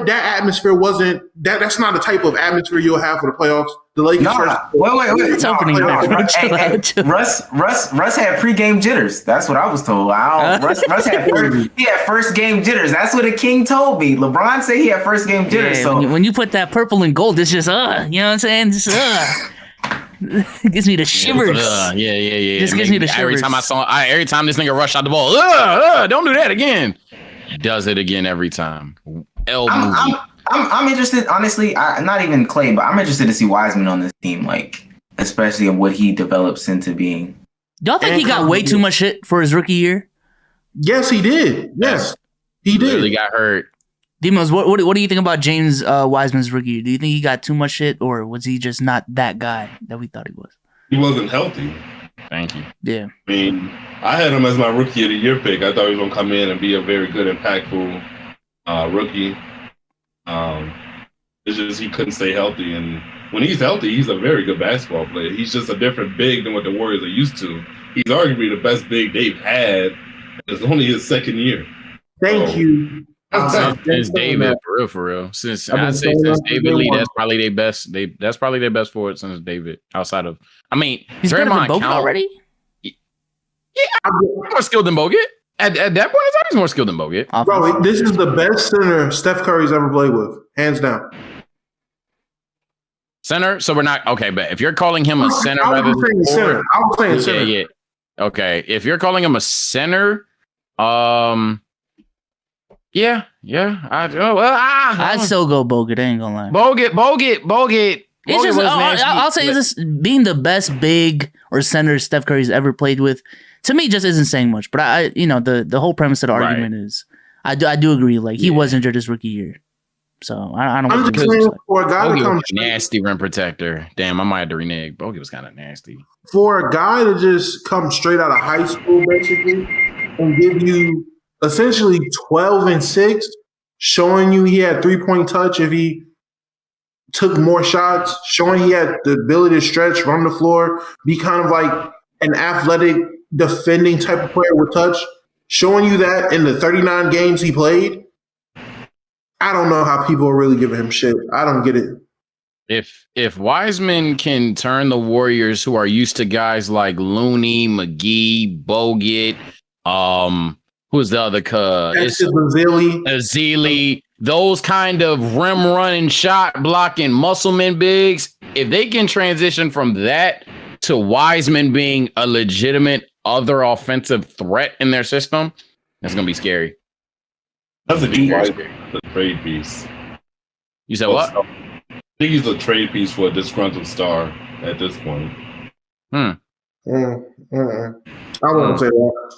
That atmosphere wasn't that's not the type of atmosphere you'll have for the playoffs. The Lakers wait. It's opening day, bro. Chill out. Russ had pregame jitters. That's what I was told. Russ had first game jitters. That's what a king told me. LeBron said he had first game jitters. Yeah, so when you put that purple and gold, it's just you know what I'm saying? Just it gives me the shivers. Yeah. Just gives me the shivers. Every time this nigga rush out the ball, don't do that again. He does it again every time. I'm interested, honestly. Not even Clay, but I'm interested to see Wiseman on this team, like especially in what he develops into being. Y'all think he got way too much shit for his rookie year? Yes, he did. Yes, he did. Really got hurt. DMills, what do you think about James Wiseman's rookie year? Do you think he got too much shit, or was he just not that guy that we thought he was? He wasn't healthy. Thank you. Yeah. I mean, I had him as my rookie of the year pick. I thought he was going to come in and be a very good, impactful rookie. It's just he couldn't stay healthy. And when he's healthy, he's a very good basketball player. He's just a different big than what the Warriors are used to. He's arguably the best big they've had. It's only his second year. Thank you. Since David, for real. Since David Lee, that's probably their best. That's probably their best forward since David. Outside of, I mean, he's better than Bogut already. Yeah, more skilled than Bogut. At that point, he's more skilled than Bogut. Bro, this is the best center Steph Curry's ever played with, hands down. Center. So we're not okay. But if you're calling him a center, I was saying center. Yeah. Okay, if you're calling him a center, Yeah. I'd still go Bogut. I ain't gonna lie. Bogut. It's just, I'll say this: being the best big or center Steph Curry's ever played with, to me, just isn't saying much. But the whole premise of the argument is, I do agree. Like he was injured his rookie year, so I don't. I'm just saying for a guy to come nasty rim protector. Damn, I might have to renege. Bogut was kind of nasty. For a guy to just come straight out of high school, basically, and give you essentially 12 and 6, showing you he had 3-point touch if he took more shots, showing he had the ability to stretch, run the floor, be kind of like an athletic defending type of player with touch, showing you that in the 39 games he played. I don't know how people are really giving him shit. I don't get it. If Wiseman can turn the Warriors, who are used to guys like Looney, McGee, Bogut, who's the other Azili, those kind of rim running, shot blocking, muscleman bigs. If they can transition from that to Wiseman being a legitimate other offensive threat in their system, that's gonna be scary. That's a trade piece. You said what? I think he's a trade piece for a disgruntled star at this point. I wouldn't say that.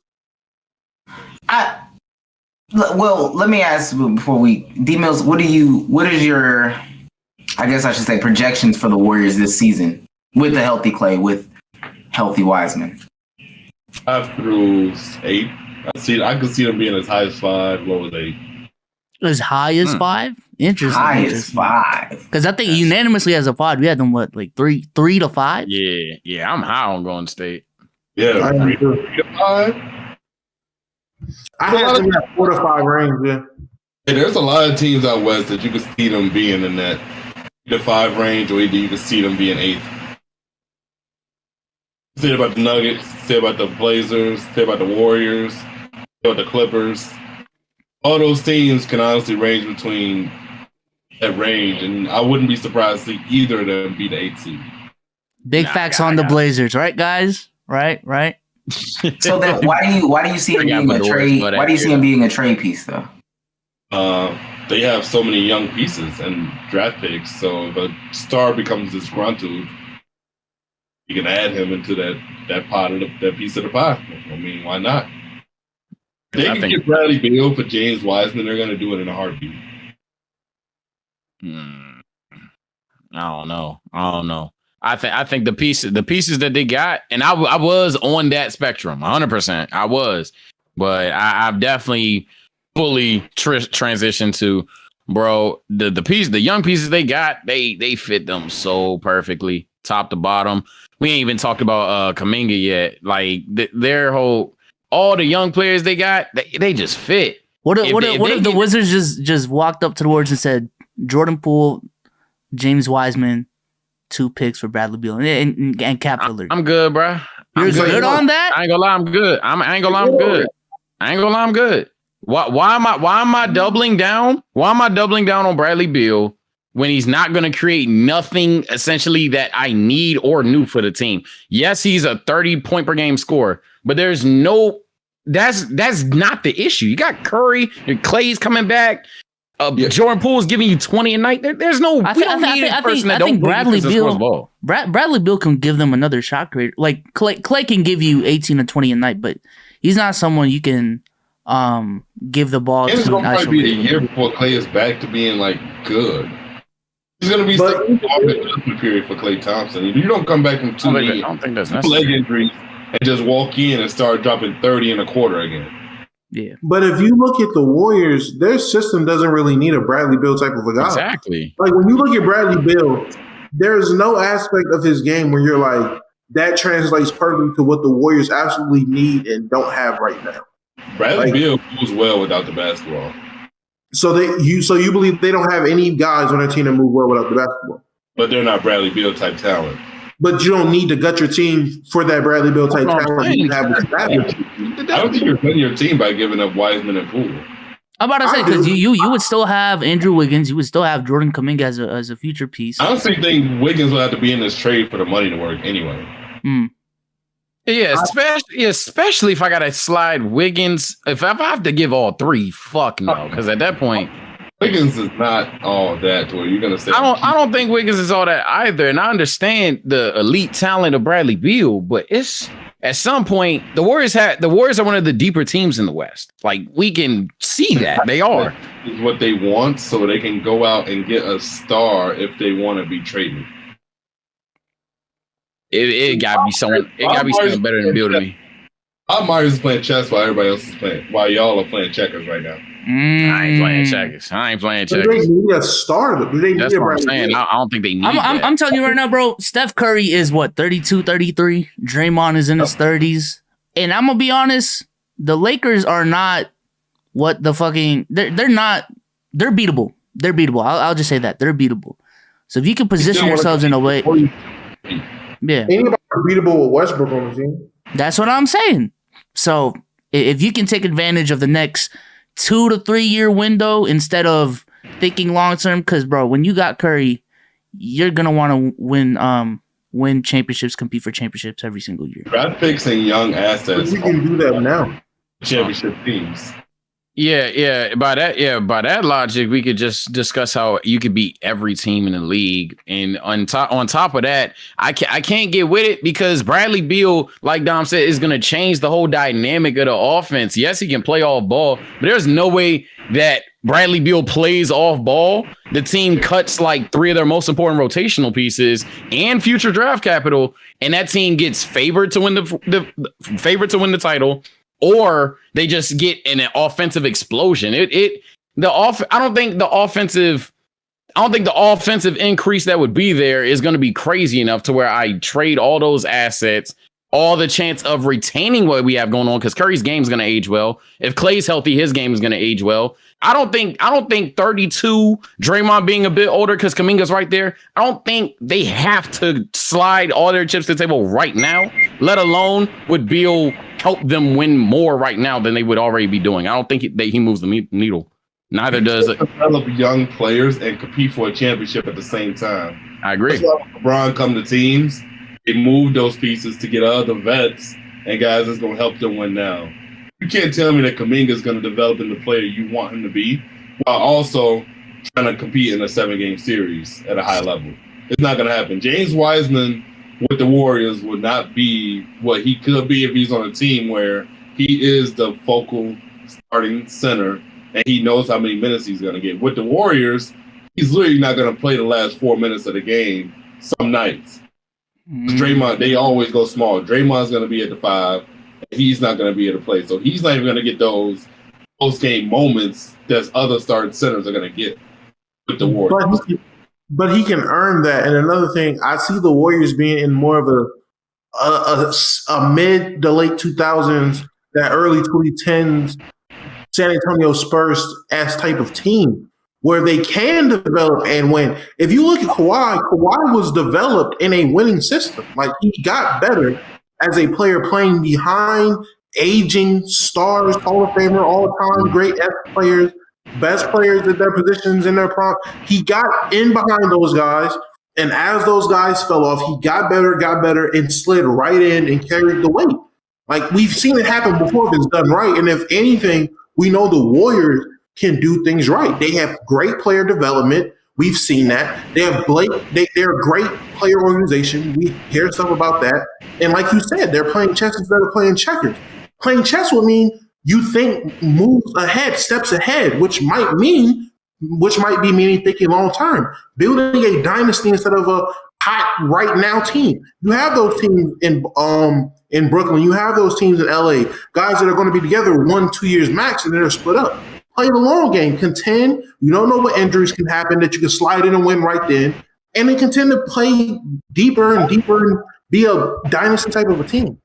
Well, let me ask before DMills, what is your, I guess I should say, projections for the Warriors this season with the healthy Clay, with healthy Wiseman? 5 through 8. I could see them being as high as 5, low as 8. As high as 5? Interesting. High as 5. Because I think unanimously as a pod, we had them like 3 to 5? Yeah, I'm high on Golden State. Yeah, 3 to 5. I have them at 4 to 5 range, yeah. Hey, there's a lot of teams out west that you can see them being in that 3 to 5 range, or either you can see them being 8th. Say about the Nuggets, say about the Blazers, say about the Warriors, say about the Clippers. All those teams can honestly range between that range, and I wouldn't be surprised to see either of them be the 8th seed. Big facts on the Blazers, right, guys? Right. So then, why do you see him being a trade? Why do you see him being a trade piece, though? They have so many young pieces and draft picks. So if a star becomes disgruntled, you can add him into that pot of that piece of the pie. I mean, why not? If they can get Bradley Beal for James Wiseman, they're going to do it in a heartbeat. I don't know. I think the pieces that they got, and I was on that spectrum, 100%. I was, but I've definitely fully transitioned to, bro. The young pieces they got, they fit them so perfectly, top to bottom. We ain't even talked about Kuminga yet. Like their whole all the young players they got, they just fit. What if the Wizards just walked up to the Warriors and said Jordan Poole, James Wiseman, 2 picks for Bradley Beal and Cap Lillard? I'm good, bro. You're good on that? I ain't gonna lie, I'm good. I ain't gonna lie, I'm good. Why am I doubling down? Why am I doubling down on Bradley Beal when he's not going to create nothing essentially that I need or new for the team? Yes, he's a 30 point per game scorer, but there's no. That's not the issue. You got Curry, and Clay's coming back. Jordan Poole's giving you 20 a night. There's no. I think Bradley Beal. Bradley Beal can give them another shot creator. Like Clay can give you 18 to 20 a night, but he's not someone you can give the ball. It's gonna probably be a year before Clay is back to being like good. He's gonna be stuck in the adjustment period for Klay Thompson. You don't come back from 2 leg injuries and just walk in and start dropping 30 in a quarter again. Yeah. But if you look at the Warriors, their system doesn't really need a Bradley Beal type of a guy. Exactly. Like when you look at Bradley Beal, there's no aspect of his game where you're like, that translates perfectly to what the Warriors absolutely need and don't have right now. Bradley Beal moves well without the basketball. So you believe they don't have any guys on their team that move well without the basketball? But they're not Bradley Beal type talent. But you don't need to gut your team for that Bradley Beal type talent you have with I don't think you're gutting your team by giving up Wiseman and Poole. I'm about to say, because you would still have Andrew Wiggins, you would still have Jordan Kuminga as a future piece. I honestly think Wiggins will have to be in this trade for the money to work anyway. Yeah, especially if I gotta slide Wiggins. If I have to give all 3, fuck no. Because at that point, Wiggins is not all that to where you're gonna say. I don't think Wiggins is all that either. And I understand the elite talent of Bradley Beal, but it's at some point the Warriors are one of the deeper teams in the West. Like we can see that they are. Is what they want, so they can go out and get a star if they want to be trading. It gotta be someone. It gotta be someone better than Beal to me. Myers is playing chess while everybody else is playing. While y'all are playing checkers right now. I ain't playing checkers. Do they need a star? Do they That's need what I'm saying. I don't think they need that. I'm telling you right now, bro. Steph Curry is what, 32, 33? Draymond is in his 30s. And I'm gonna be honest, the Lakers are not what the fucking they're not. They're beatable. They're beatable. I'll just say that they're beatable. So if you can position yourselves in a way. Yeah. Anybody beatable with Westbrook on the team? That's what I'm saying. So if you can take advantage of the next 2 to 3 year window instead of thinking long term, because bro, when you got Curry, you're gonna want to win championships, compete for championships every single year. Draft picks and young assets. But you can do that now. Championship teams. Yeah. By that logic, we could just discuss how you could beat every team in the league. And on top of that, I can't get with it because Bradley Beal, like Dom said, is going to change the whole dynamic of the offense. Yes, he can play off ball, but there's no way that Bradley Beal plays off ball. The team cuts like 3 of their most important rotational pieces and future draft capital, and that team gets favored to win the title. Or they just get an offensive explosion. I don't think the offensive increase that would be there is going to be crazy enough to where I trade all those assets, all the chance of retaining what we have going on, because Curry's game is going to age well. If Clay's healthy, his game is going to age well. I don't think 32, Draymond being a bit older because Kuminga's right there. I don't think they have to slide all their chips to the table right now, let alone would Beal help them win more right now than they would already be doing. I don't think he moves the needle. Neither does it. Develop young players and compete for a championship at the same time. I agree. LeBron come to teams, they move those pieces to get other vets and guys that's going to help them win now. You can't tell me that Kuminga is going to develop into the player you want him to be while also trying to compete in a 7-game series at a high level. It's not going to happen. James Wiseman with the Warriors would not be what he could be if he's on a team where he is the focal starting center and he knows how many minutes he's going to get. With the Warriors, he's literally not going to play the last 4 minutes of the game some nights. Draymond, they always go small. Draymond's going to be at the 5. He's not going to be able to play. So he's not even going to get those post-game moments that other starting centers are going to get with the Warriors. But he can earn that. And another thing, I see the Warriors being in more of a mid to late 2000s that early 2010s San Antonio Spurs-esque type of team where they can develop and win. If you look at Kawhi was developed in a winning system. Like, he got better as a player playing behind aging stars, Hall of Famer, all-time great players, best players at their positions in their prime. He got in behind those guys, and as those guys fell off, he got better, and slid right in and carried the weight. Like, we've seen it happen before if it's done right, and if anything, we know the Warriors can do things right. They have great player development. We've seen that. They have they're a great player organization. We hear stuff about that. And like you said, they're playing chess instead of playing checkers. Playing chess would mean you think moves ahead, steps ahead, which might be meaning thinking long term. Building a dynasty instead of a hot right now team. You have those teams in Brooklyn. You have those teams in LA. Guys that are going to be together 1-2 years max, and then they're split up. Play the long game. Contend. You don't know what injuries can happen that you can slide in and win right then. And then contend to play deeper and be a dynasty type of a team.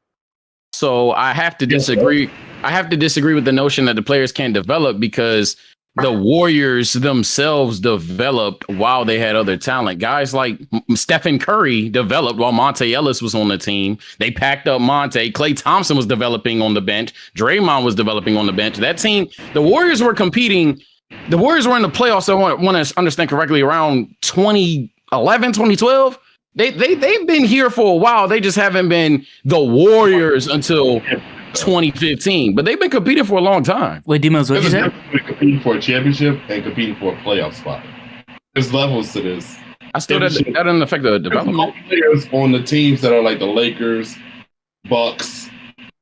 So I have to disagree. I have to disagree with the notion that the players can't develop, because the Warriors themselves developed while they had other talent. Guys like Stephen Curry developed while Monte Ellis was on the team. They packed up Monte. Klay Thompson was developing on the bench. Draymond was developing on the bench. That team, the Warriors were competing. The Warriors were in the playoffs, I want to understand correctly, around 2011, 2012. They've been here for a while. They just haven't been the Warriors until 2015, but they've been competing for a long time. Wait, DMills, what you said? Competing for a championship and competing for a playoff spot. There's levels to this. I still that doesn't affect the development. Players on the teams that are like the Lakers, Bucks.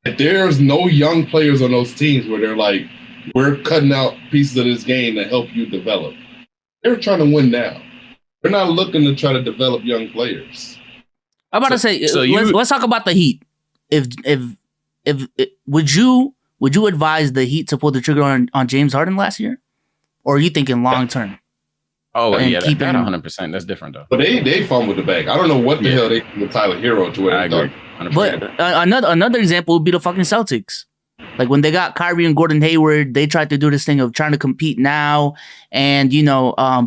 There's no young players on those teams where they're like, we're cutting out pieces of this game to help you develop. They're trying to win now. They're not looking to try to develop young players. I'm about to say, let's talk about the Heat. If would you advise the Heat to pull the trigger on James Harden last year, or are you thinking long term? Oh yeah, that 100%. That's different though. But they fumbled the bag. I don't know what the hell they did with Tyler Hero to it. I agree. 100%. But another example would be the fucking Celtics. Like when they got Kyrie and Gordon Hayward, they tried to do this thing of trying to compete now and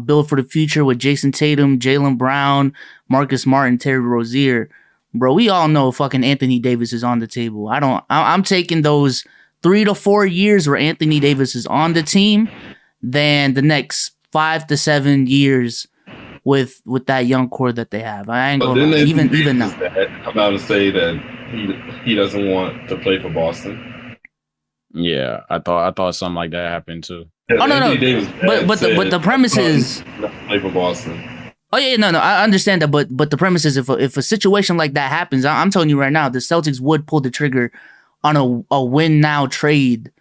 build for the future with Jason Tatum, Jaylen Brown, Marcus Martin, Terry Rozier. Bro, we all know fucking Anthony Davis is on the table. I'm taking those 3 to 4 years where Anthony Davis is on the team than the next 5 to 7 years with that young core that they have. I ain't gonna lie, even now. Come out and say that he doesn't want to play for Boston. Yeah, I thought something like that happened too. Oh no. But the premise is play for Boston. Oh yeah, no, I understand that, but the premise is if a situation like that happens, I'm telling you right now, the Celtics would pull the trigger on a win now trade,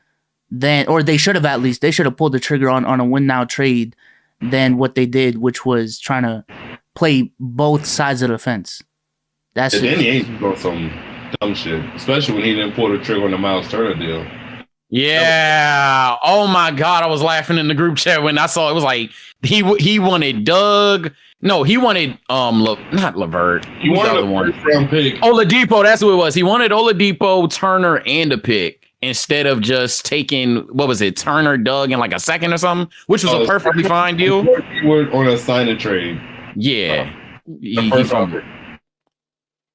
or they should have at least. They should have pulled the trigger on a win now trade than what they did, which was trying to play both sides of the fence. That's it. Danny Ainge was on some dumb shit, especially when he didn't pull the trigger on the Miles Turner deal. Yeah. Oh my God, I was laughing in the group chat when I saw it. Was like he wanted Doug. No, he wanted not LeVert. He wanted a first-round pick. Oladipo, that's what it was. He wanted Oladipo, Turner, and a pick instead of just taking, what was it, Turner, Doug, in like a second or something, which was a perfectly fine deal. He went on a sign and trade. Yeah. He fumbled.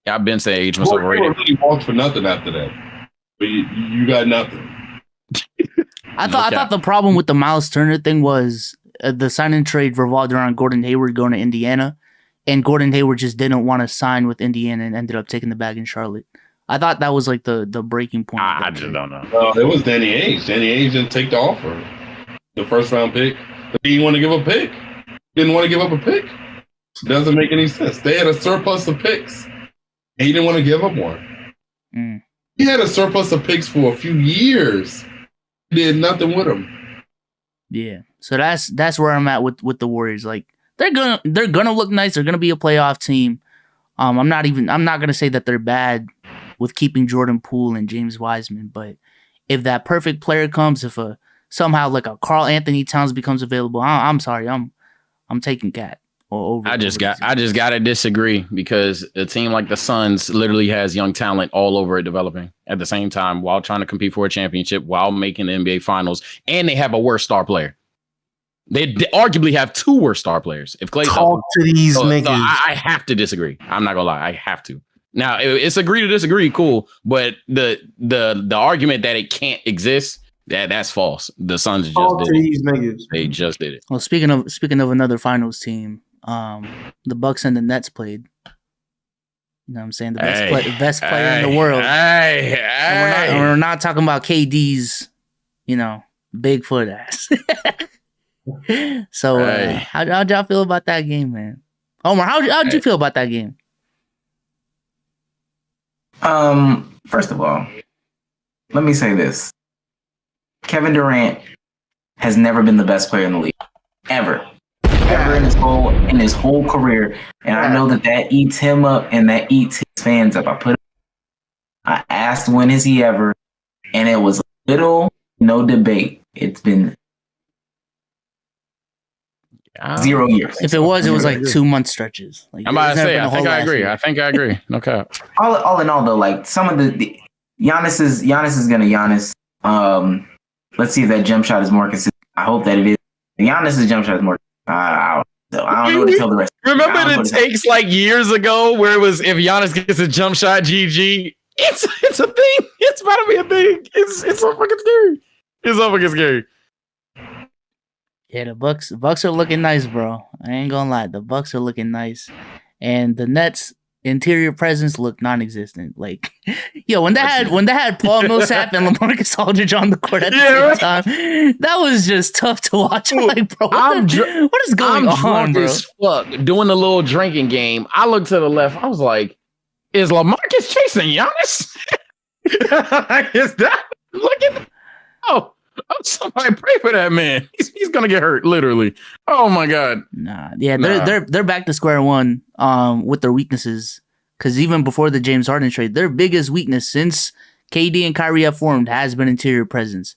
I've been saying age was overrated. He walked for nothing after that. But you got nothing. I thought the problem with the Miles Turner thing was the sign and trade revolved around Gordon Hayward going to Indiana, and Gordon Hayward just didn't want to sign with Indiana and ended up taking the bag in Charlotte. I thought that was like the breaking point. I just don't know. It was Danny Ainge. Danny Ainge didn't take the offer, the first round pick. He didn't want to give a pick. Didn't want to give up a pick. Doesn't make any sense. They had a surplus of picks, and he didn't want to give up one. He had a surplus of picks for a few years. He did nothing with them. Yeah, so that's where I'm at with the Warriors. Like they're gonna look nice. They're gonna be a playoff team. I'm not gonna say that they're bad with keeping Jordan Poole and James Wiseman, but if that perfect player comes, if somehow like a Karl Anthony Towns becomes available, I'm sorry, I'm taking Cat. I just gotta disagree because a team like the Suns literally has young talent all over it developing at the same time while trying to compete for a championship while making the NBA Finals, and they have a worse star player. They arguably have 2 worse star players. If Clay's talk to these niggas, so I have to disagree. I'm not gonna lie, I have to. Now it's agree to disagree, cool, but the argument that it can't exist. That's false. The Suns just did these niggas. They just did it. Well, speaking of another finals team, the Bucks and the Nets played. You know what I'm saying? The best player in the world. And we're not talking about KD's, Bigfoot ass. So how'd y'all feel about that game, man? Omar, how'd you feel about that game? First of all, let me say this. Kevin Durant has never been the best player in the league. Ever in his whole career. And I know that eats him up and that eats his fans up. I asked when is he ever, and it was no debate. It's been 0 years. If it was like 2 month stretches. Like, I'm about to say, I think I agree. Okay. All in all, though, like some of the Giannis is gonna Giannis. Let's see if that jump shot is more consistent. I hope that it is. Giannis' jump shot is more. I don't know what to tell the rest. Remember the takes like years ago where it was if Giannis gets a jump shot, GG. It's a thing. It's about to be a thing. It's so fucking scary. It's so fucking scary. Yeah, the Bucks are looking nice, bro. I ain't gonna lie, the Bucks are looking nice, and the Nets' interior presence looked non-existent. Like, yo, when they had Paul Millsap and LaMarcus Aldridge on the court at the same time, that was just tough to watch. I'm like, bro, what is going on, bro? As fuck, doing a little drinking game. I looked to the left. I was like, is LaMarcus chasing Giannis? Is that looking? Oh, somebody pray for that man. He's gonna get hurt, literally. Oh my god. They're back to square one with their weaknesses. Because even before the James Harden trade, their biggest weakness since KD and Kyrie have formed has been interior presence,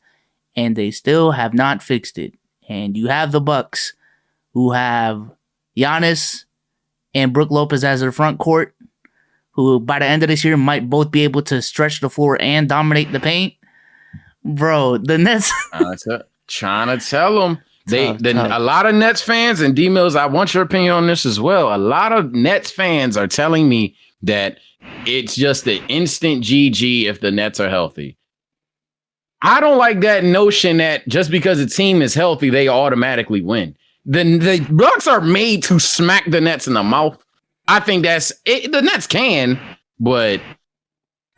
and they still have not fixed it. And you have the Bucks, who have Giannis and Brook Lopez as their front court, who by the end of this year might both be able to stretch the floor and dominate the paint. Bro, the Nets trying to tell them a lot of Nets fans and DMills, I want your opinion on this as well. A lot of Nets fans are telling me that it's just an instant GG if the Nets are healthy. I don't like that notion that just because a team is healthy, they automatically win. The Bucks are made to smack the Nets in the mouth. I think that's it. The Nets can, but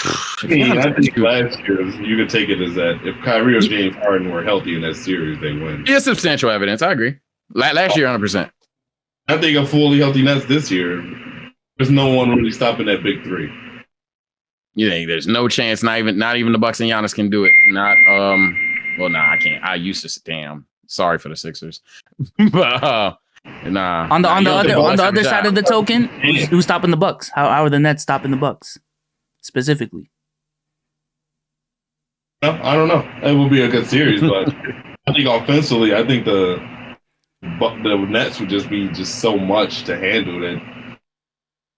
I think last year you could take it as that if Kyrie or James Harden were healthy in that series, they win. It's substantial evidence. I agree. Last year, 100%. I think a fully healthy Nets this year, there's no one really stopping that big three. You think there's no chance? Not even the Bucks and Giannis can do it. I can't. I used to. Damn. Sorry for the Sixers, but nah. On the other side of the token, who's stopping the Bucks? How are the Nets stopping the Bucks specifically? No, I don't know. It will be a good series, but I think offensively, I think the Nets would just be so much to handle that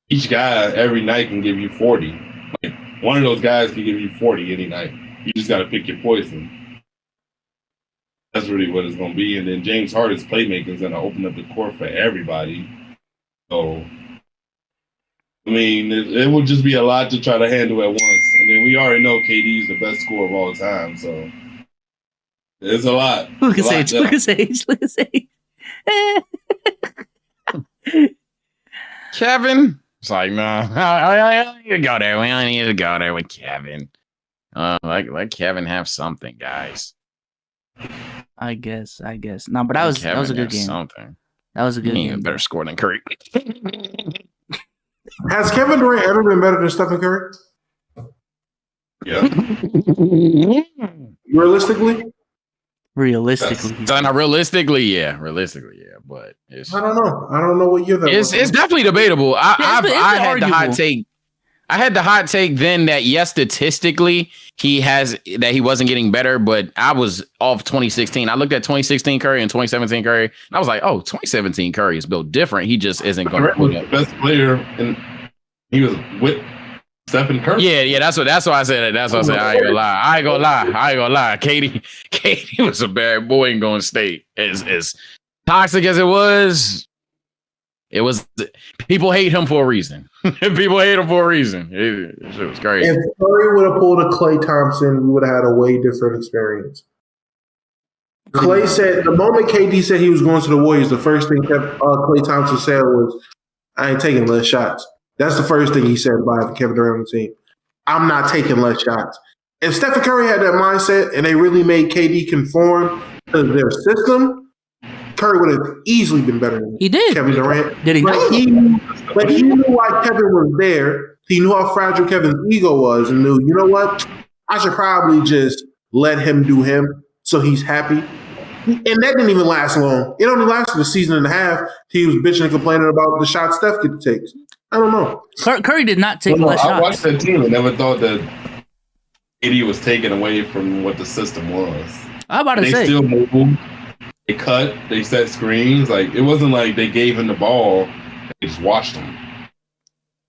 each guy every night can give you 40. Like one of those guys can give you 40 any night. You just got to pick your poison. That's really what it's going to be. And then James Harden's playmaking is going to open up the court for everybody. So, I mean, it will just be a lot to try to handle at once. And then we already know KD's the best scorer of all time. So, it's a lot. Look at Sage. Kevin? It's like, no. I don't need to go there. We don't need to go there with Kevin. Let Kevin have something, guys. I guess. No, but that was a good game. Something. That was a good game. Even better score than Curry. Has Kevin Durant ever been better than Stephen Curry? Yeah. Realistically? Not realistically, yeah. But I don't know. I don't know what year that was. It's definitely debatable. I had the hot take. I had the hot take then that yes, statistically he wasn't getting better, but I was off 2016. I looked at 2016 Curry and 2017 Curry, and I was like, oh, 2017 Curry is built different. He just isn't going to put up. The best player, and he was with Stephen Curry. Yeah. That's why I said it. That's why I said I ain't gonna lie. Katie was a bad boy in Golden State. As toxic as it was people hate him for a reason. People hate him for a reason. It was crazy. If Curry would have pulled a Klay Thompson, we would have had a way different experience. Klay said the moment KD said he was going to the Warriors, the first thing Klay Thompson said was, "I ain't taking less shots." That's the first thing he said about having Kevin Durant on the team. I'm not taking less shots. If Stephen Curry had that mindset and they really made KD conform to their system, Curry would have easily been better than Kevin Durant. Did he? But he knew why Kevin was there. He knew how fragile Kevin's ego was and knew, you know what? I should probably just let him do him so he's happy. And that didn't even last long. It only lasted a season and a half. He was bitching and complaining about the shots Steph could take. I don't know. Curry did not take less shots. I watched that team and never thought that KD was taken away from what the system was. I'm about to say. They still moved. They cut. They set screens. Like, it wasn't like they gave him the ball. They just watched him.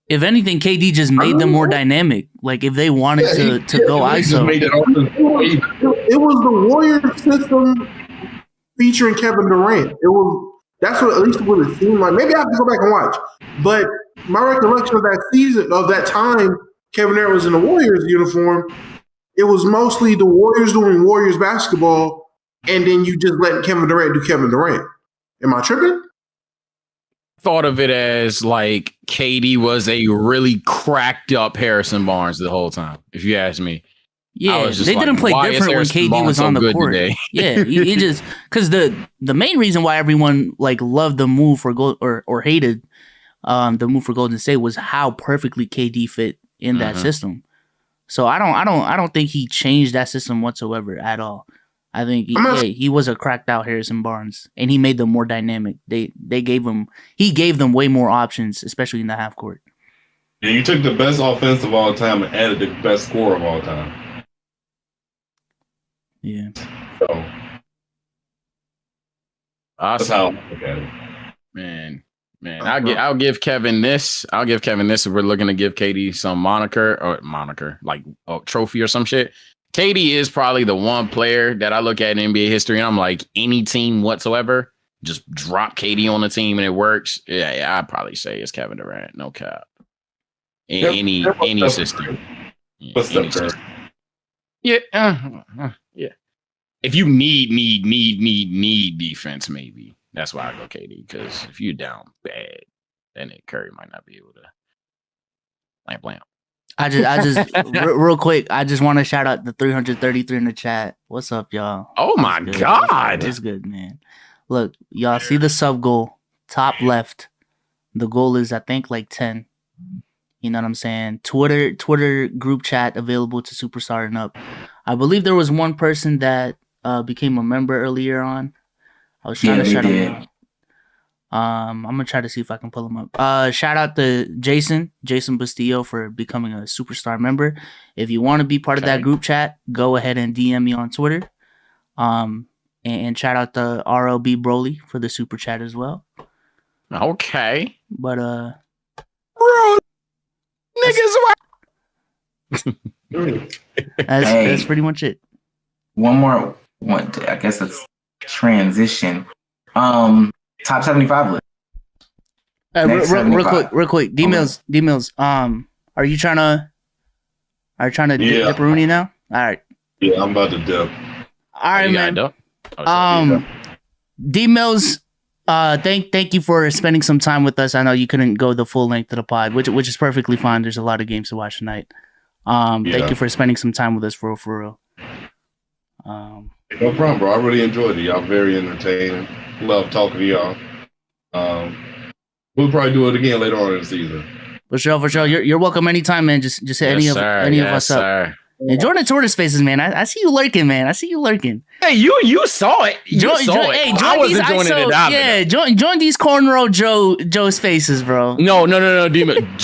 If anything, KD just made them more dynamic. Like, if they wanted to go ISO. It was the Warriors system featuring Kevin Durant. That's what, at least what it seemed like. Maybe I have to go back and watch. But my recollection of that season, of that time, Kevin Durant was in the Warriors uniform. It was mostly the Warriors doing Warriors basketball, and then you just let Kevin Durant do Kevin Durant. Am I tripping? Thought of it as like KD was a really cracked up Harrison Barnes the whole time, if you ask me. Yeah, they didn't play different when KD was on the court. Yeah, he just because the main reason why everyone like loved the move for or hated the move for Golden State was how perfectly KD fit in that system. So I don't think he changed that system whatsoever at all. I think he was a cracked out Harrison Barnes, and he made them more dynamic. He gave them way more options, especially in the half court. Yeah, you took the best offense of all time and added the best scorer of all time. Yeah. So that's how I look at it. Man, I'll give Kevin this. If we're looking to give KD some moniker, like a trophy or some shit. KD is probably the one player that I look at in NBA history and I'm like, any team whatsoever, just drop KD on the team and it works. Yeah, I'd probably say it's Kevin Durant. No cap. Any system. Yeah. Yeah. If you need defense, maybe that's why I go KD. Because if you're down bad, then Curry might not be able to blam. I just real quick, I just want to shout out the 333 in the chat. What's up, y'all? Oh my God. It's good, man. Look, y'all see the sub goal, top left. The goal is, I think, like 10. You know what I'm saying? Twitter group chat available to Superstar and up. I believe there was one person that became a member earlier on. I was trying to shout him out. I'm gonna try to see if I can pull him up. Shout out to Jason Bastillo for becoming a Superstar member. If you want to be part of that group chat, go ahead and DM me on Twitter. And shout out to RLB Broly for the super chat as well. Okay. But bro, niggas, that's pretty much it. One more. I guess that's transition. Top 75 list. Real quick. DMills. Are you trying to dip Rooney now? All right. Yeah, I'm about to dip. All right, man. DMills. Thank you for spending some time with us. I know you couldn't go the full length of the pod, which is perfectly fine. There's a lot of games to watch tonight. Thank you for spending some time with us for real. No problem, bro. I really enjoyed it. Y'all very entertaining. Love talking to y'all. We'll probably do it again later on in the season. For sure. You're welcome anytime, man. Just hit any of us up. And Jordan's faces, man. I see you lurking, man. I see you lurking. Hey, you saw it. You saw it. Hey, I wasn't joining it out. Yeah, join these cornrow Joe's faces, bro. No, DMills,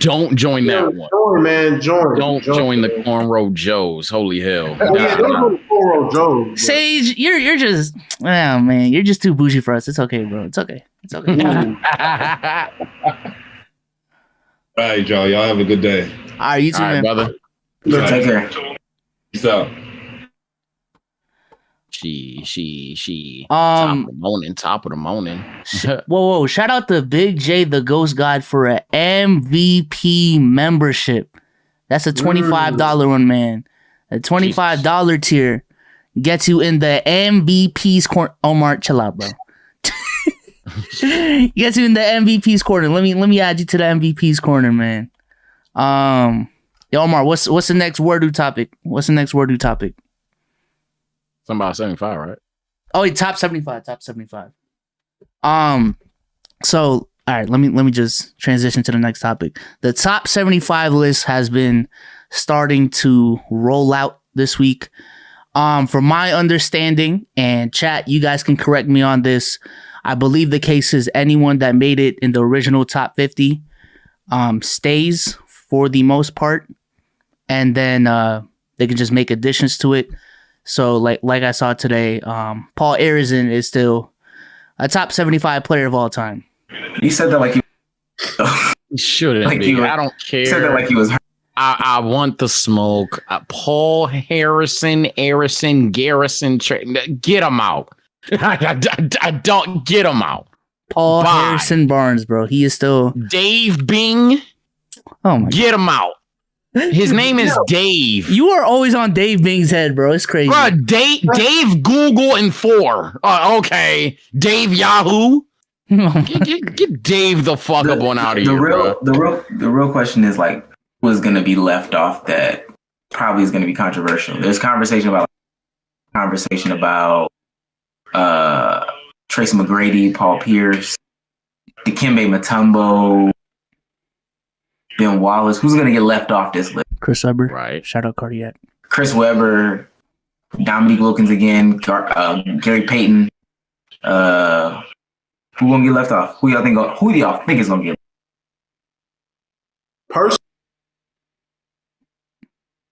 don't join that one. Join, man. Don't join the cornrow Joes. Holy hell. Don't join the cornrow Joes. Sage, you're just, oh man, you're just too bougie for us. It's okay, bro. It's okay. All right, y'all. Y'all have a good day. All right, you too, All right, man. brother. Take care. Peace out. She. Top of the morning. Whoa. Shout out to Big J, the Ghost God, for an MVP membership. That's a $25 one, man. A $25 tier gets you in the MVP's corner. Omar, chill out, bro. Gets you in the MVP's corner. Let me add you to the MVP's corner, man. Yo, Omar, what's the next Wordu topic? Something about 75, right? Oh, top 75. So, all right, let me just transition to the next topic. The top 75 list has been starting to roll out this week. From my understanding, and chat, you guys can correct me on this. I believe the case is anyone that made it in the original top 50 stays for the most part, and then they can just make additions to it. So like I saw today, Paul Arizin is still a top 75 player of all time. You said that like you shouldn't like be. I don't care. You said that like he was. I want the smoke. Paul Harrison, Garrison, get him out. I don't get him out. Paul Harrison Barnes, bro. He is still Dave Bing. Oh my! Get him out. His name is Dave. You are always on Dave Bing's head, bro. It's crazy. Bro, Dave Google and 4. Okay, Dave Yahoo. Get Dave the fuck up on out of here, bro. The real question is like, who's gonna be left off that probably is gonna be controversial. There's conversation about Tracy McGrady, Paul Pierce, Dikembe Mutombo, Ben Wallace. Who's gonna get left off this list? Chris Webber. Right. Shout out Cardiac. Chris Webber, Dominique Wilkins again, Gary Payton. Who gonna get left off? Who do y'all think is gonna get? Personally,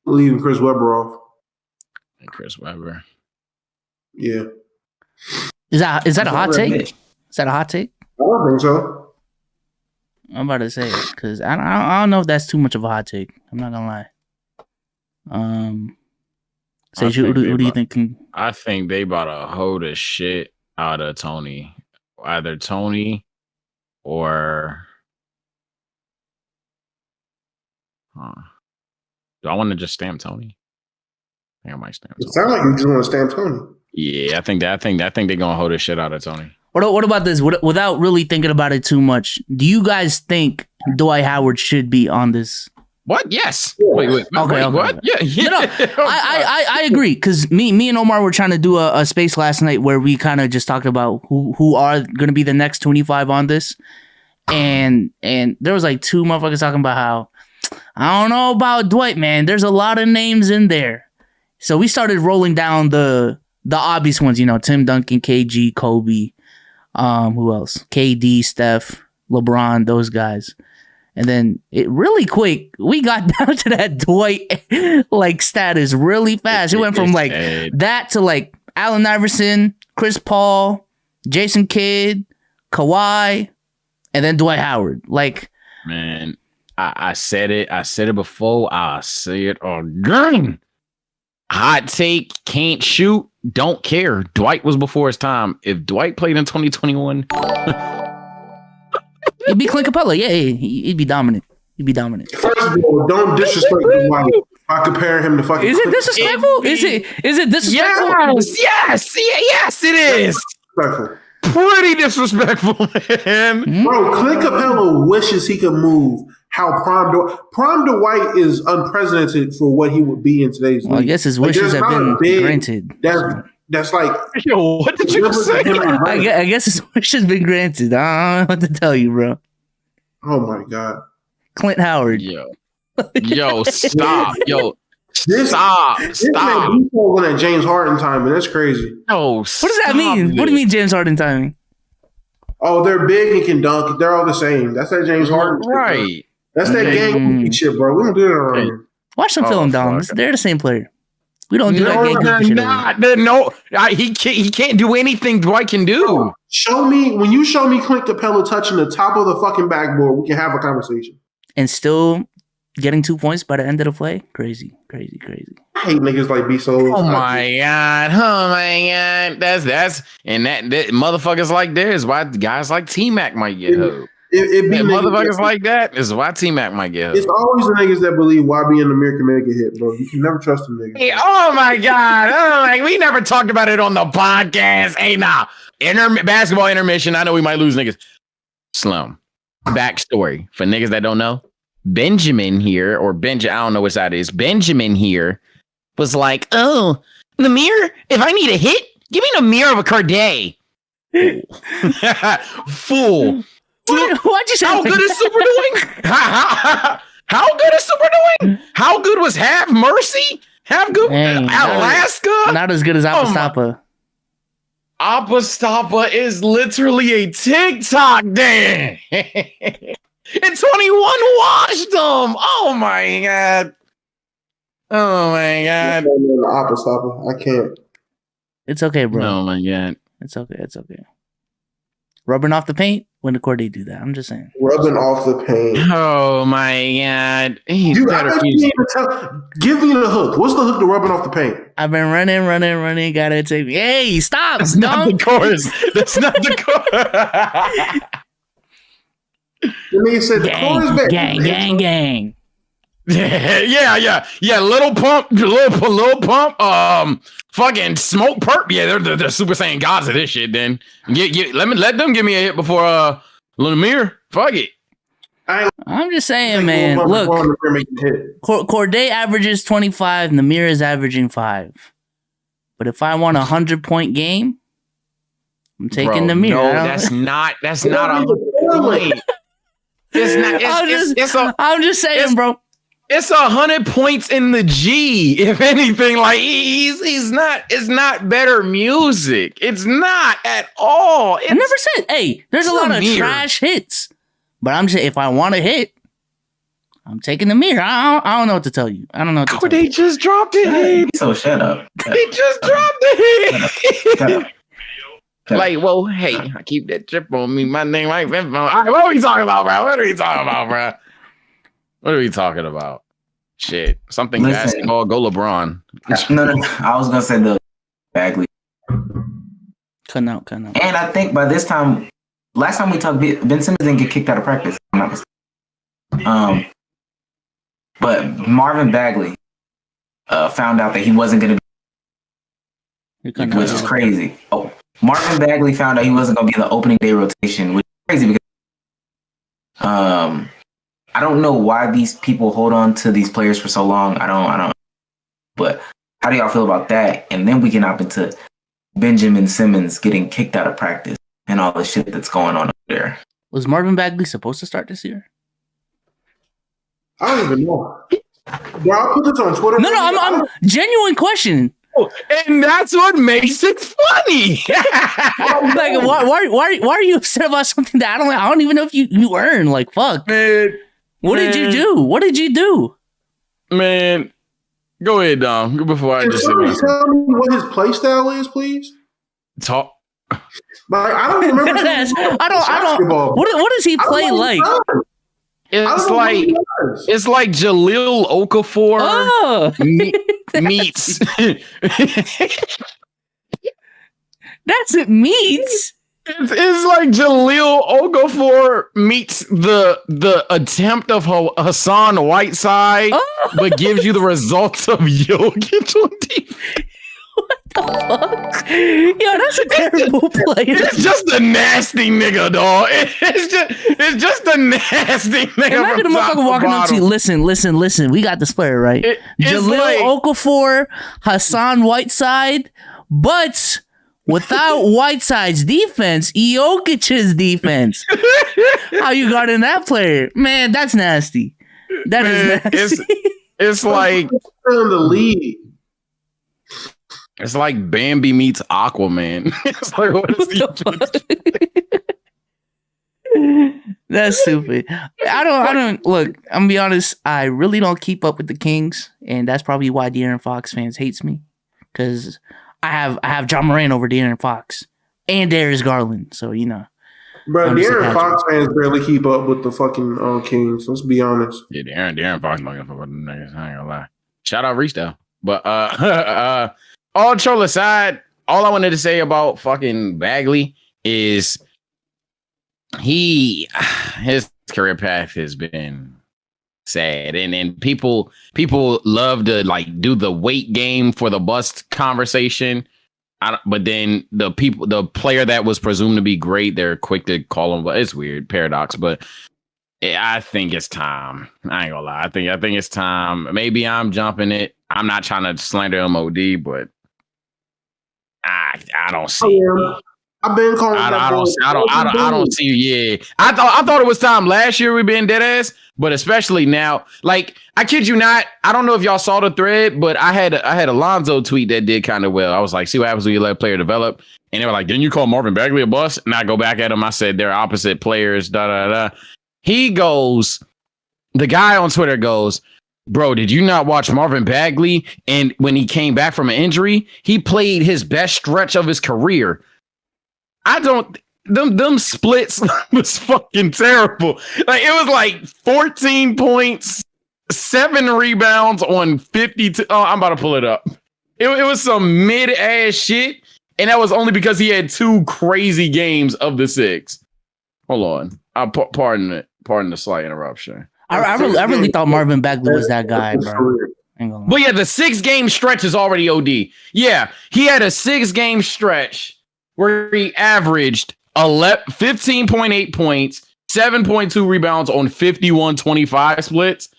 leaving Chris Webber off. Chris Webber. Yeah. Is that a hot take? Is that a hot take? I don't think so. I'm about to say it because I don't know if that's too much of a hot take. I'm not gonna lie. Sage, who do you think can? I think they about to hold the shit out of Tony. Either Tony or do I want to just stamp Tony? I think I might stamp Tony. It sounds like you just want to stamp Tony. Yeah, I think they're gonna hold the shit out of Tony. What about this? Without really thinking about it too much, do you guys think Dwight Howard should be on this? What? Yes. Wait. Okay. What? Yeah. No, I agree because me and Omar were trying to do a space last night where we kind of just talked about who are going to be the next 25 on this, and there was like two motherfuckers talking about how I don't know about Dwight, man. There's a lot of names in there, so we started rolling down the obvious ones. You know, Tim Duncan, KG, Kobe, who else? KD, Steph, LeBron, those guys. And then it really quick, we got down to that Dwight like status really fast. It went from like that to like Allen Iverson, Chris Paul, Jason Kidd, Kawhi, and then Dwight Howard. Like, man, I said it. I said it before. I say it again. Hot take, can't shoot, don't care. Dwight was before his time. If Dwight played in 2021. He'd be Clint Capella. Yeah, he'd be dominant. First of all, don't disrespect Dwight by comparing him to fucking. Is it disrespectful? Is it disrespectful? Yes, it is. Disrespectful. Pretty disrespectful, man. Bro, Clint Capella wishes he could move how Prime Dwight is unprecedented for what he would be in today's league. Well, I guess his wishes have been granted. That's like, yo, what did you say? I guess his wish has been granted. I don't know what to tell you, bro. Oh my God. Clint Howard. Yo. Yo, stop. Yo, This stop. man Stop. he's going at James Harden timing. That's crazy. No, What does that mean? What do you mean James Harden timing? Oh, they're big and can dunk. They're all the same. That's that James Harden shit, bro. Right. That's that gang shit, bro. We don't do that around here. Watch them Oh, film down. fuck. They're the same player. We don't do that No, gang they're shit. not. He can't do anything Dwight can do. Show me when you show me Clint Capella touching the top of the fucking backboard, we can have a conversation. And still getting 2 points by the end of the play. Crazy. I hate niggas like B so. Oh my god! That's and that motherfuckers like that is why guys like T Mac might get hoed. It be Motherfuckers like that is why T Mac might get hoed. It's always the niggas that believe YB in the mirror can make a hit, bro. You can never trust them niggas. Hey, oh my god! We never talked about it on the podcast. Hey, nah. Basketball intermission. I know we might lose niggas. Slim. Backstory for niggas that don't know. Benjamin here, or I don't know which side it is. Benjamin here was like, oh, Namir, if I need a hit, give me Namir of a Corday. Fool. Why'd you say How good is Super doing? How good is Super doing? How good was Have Mercy? Have good Dang, Alaska? Not as good as Apostapa. Apostapa is literally a TikTok dance. And 21 washed them. Oh my god. Oh my god. I can't. It's okay, bro. Oh my god. It's okay. Rubbing off the paint when the Corday do that. I'm just saying. Rubbing off the paint. Oh my god. He's Dude, better. Give me the hook. What's the hook to rubbing off the paint? I've been running. Gotta take me. Hey, stop. That's not the chorus. That's not the chorus. The nigga said the chorus back. Gang. Yeah. Little pump. Fucking smoke perp. Yeah, they're Super Saiyan gods of this shit. Then let them give me a hit before Lemire. Fuck it. I'm just saying, man. Look, Corday averages 25. Namir is averaging 5. But if I want a 100-point game, I'm taking Namir. No, that's not a point. I'm just saying, bro. It's 100 points in the G. If anything, like he's not. It's not better music. It's not at all. I never said. Hey, there's a lot of trash hits, but I'm just if I want a hit, I'm taking the mirror. I don't know what to tell you. I don't know. What to tell they you. just dropped it. So shut up. They just dropped it. Like, well, hey, I keep that chip on me. My name ain't All right, what are we talking about, bro? What are we talking about? Shit. Something basketball. Go LeBron. No. I was gonna say the Bagley. Cutting out. And I think by this time, last time we talked, Ben Simmons didn't get kicked out of practice. I'm not mistaken. But Marvin Bagley found out that he wasn't gonna be, which is crazy. Oh, Marvin Bagley found out he wasn't gonna be in the opening day rotation, which is crazy because I don't know why these people hold on to these players for so long. I don't. But how do y'all feel about that? And then we can hop into Benjamin Simmons getting kicked out of practice and all the shit that's going on up there. Was Marvin Bagley supposed to start this year? I don't even know. Bro, I'll put this on Twitter. No, I'm genuine question. And that's what makes it funny. Like, why are you upset about something that I don't even know if you earn? Like, fuck. Man, what did you do? What did you do? Man, go ahead, Dom. Before I just tell me what his play style is, please. Talk. Like, I don't remember. I don't. What does he play like? It's like Jaleel Okafor meets. That's it meets. It's like Jaleel Okafor meets the attempt of Hassan Whiteside, but gives you the results of Jokic on defense. What the fuck? Yo, that's a terrible play. It's just a nasty nigga, dog. It's just a nasty nigga. Imagine a motherfucker walking up to you. Listen. We got this player, right? Jaleel Okafor, Hassan Whiteside, but without Whiteside's defense, Jokic's defense. How you got in that player? Man, that's nasty. That Man, is nasty. it's like in the league. it's like Bambi meets Aquaman. It's like what is That's stupid. I don't look. I'm gonna be honest. I really don't keep up with the Kings, and that's probably why De'Aaron Fox fans hates me. Because I have John Moran over De'Aaron Fox and Darius Garland. So Bro, De'Aaron Fox fans barely keep up with the fucking Kings. Let's be honest. Yeah, De'Aaron Fox not gonna fuck with them niggas. I ain't gonna lie. Shout out Reese though. But all troll aside, all I wanted to say about fucking Bagley is his career path has been sad, and people love to like do the weight game for the bust conversation. But then the player that was presumed to be great, they're quick to call him. But it's weird paradox. But I think it's time. I ain't gonna lie. I think it's time. Maybe I'm jumping it. I'm not trying to slander MOD, but I don't see. I've been calling. I don't see. Yeah, I thought it was time last year. We've been dead ass, but especially now. Like, I kid you not. I don't know if y'all saw the thread, but I had Alonzo tweet that did kind of well. I was like, see what happens when you let a player develop. And they were like, didn't you call Marvin Bagley a bust? And I go back at him. I said they're opposite players. Da da da. He goes. The guy on Twitter goes, bro, did you not watch Marvin Bagley? And when he came back from an injury, he played his best stretch of his career. I don't. Them splits was fucking terrible. Like, it was like 14 points, 7 rebounds on 52. Oh, I'm about to pull it up. It was some mid-ass shit, and that was only because he had 2 crazy games of the 6. Hold on. Pardon the slight interruption. I really thought Marvin Bagley was that guy, bro. But yeah, the 6-game stretch is already OD. Yeah, he had a 6-game stretch where he averaged 15.8 points, 7.2 rebounds on 51-25 splits.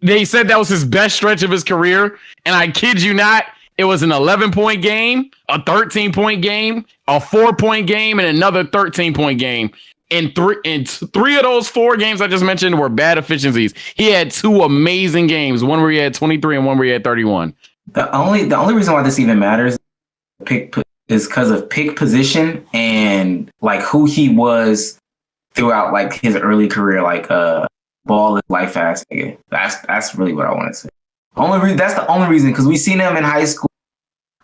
They said that was his best stretch of his career. And I kid you not, it was an 11-point game, a 13-point game, a 4-point game, and another 13-point game. And three of those 4 games I just mentioned were bad efficiencies. He had 2 amazing games, one where he had 23 and one where he had 31. The only reason why this even matters is because of pick position and like who he was throughout like his early career, like ball is life fast nigga. That's really what I want to say. That's the only reason, because we seen him in high school.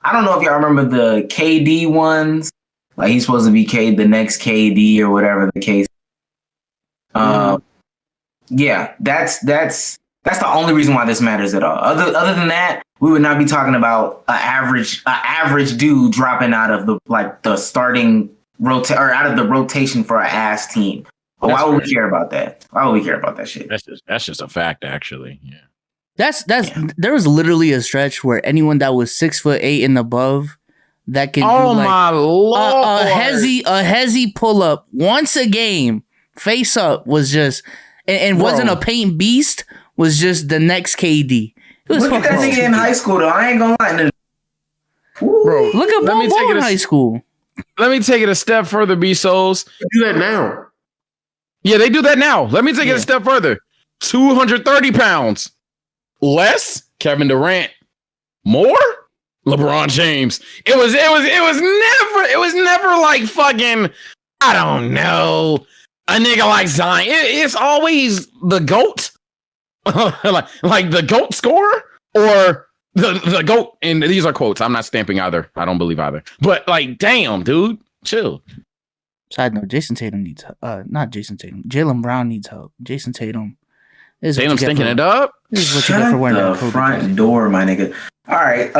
I don't know if y'all remember the KD ones. Like, he's supposed to be the next KD or whatever the case. Yeah, that's the only reason why this matters at all. Other than that, we would not be talking about an average dude dropping out of the starting out of the rotation for an ass team. But why would we care about that? Why would we care about that shit? That's just a fact, actually. Yeah. There was literally a stretch where anyone that was 6'8" and above that can do like my Lord. a hezzy pull up once a game, face up was just and wasn't a paint beast, was just the next KD. Look at that nigga in high school though. I ain't gonna lie. Bro, look at Ball in high school. Let me take it a step further, B-Souls. They do that now. Yeah, they do that now. Let me take it a step further. 230 pounds. Less Kevin Durant. More LeBron James. It was never like fucking, I don't know, a nigga like Zion. It's always the GOAT. like the GOAT scorer or the GOAT. And these are quotes. I'm not stamping either. I don't believe either. But like, damn, dude, chill. Side note: Jason Tatum needs not Jason Tatum. Jaylen Brown needs help. Jason Tatum. Tatum's stinking it up. This is what you get for wearing the front door, my nigga. All right.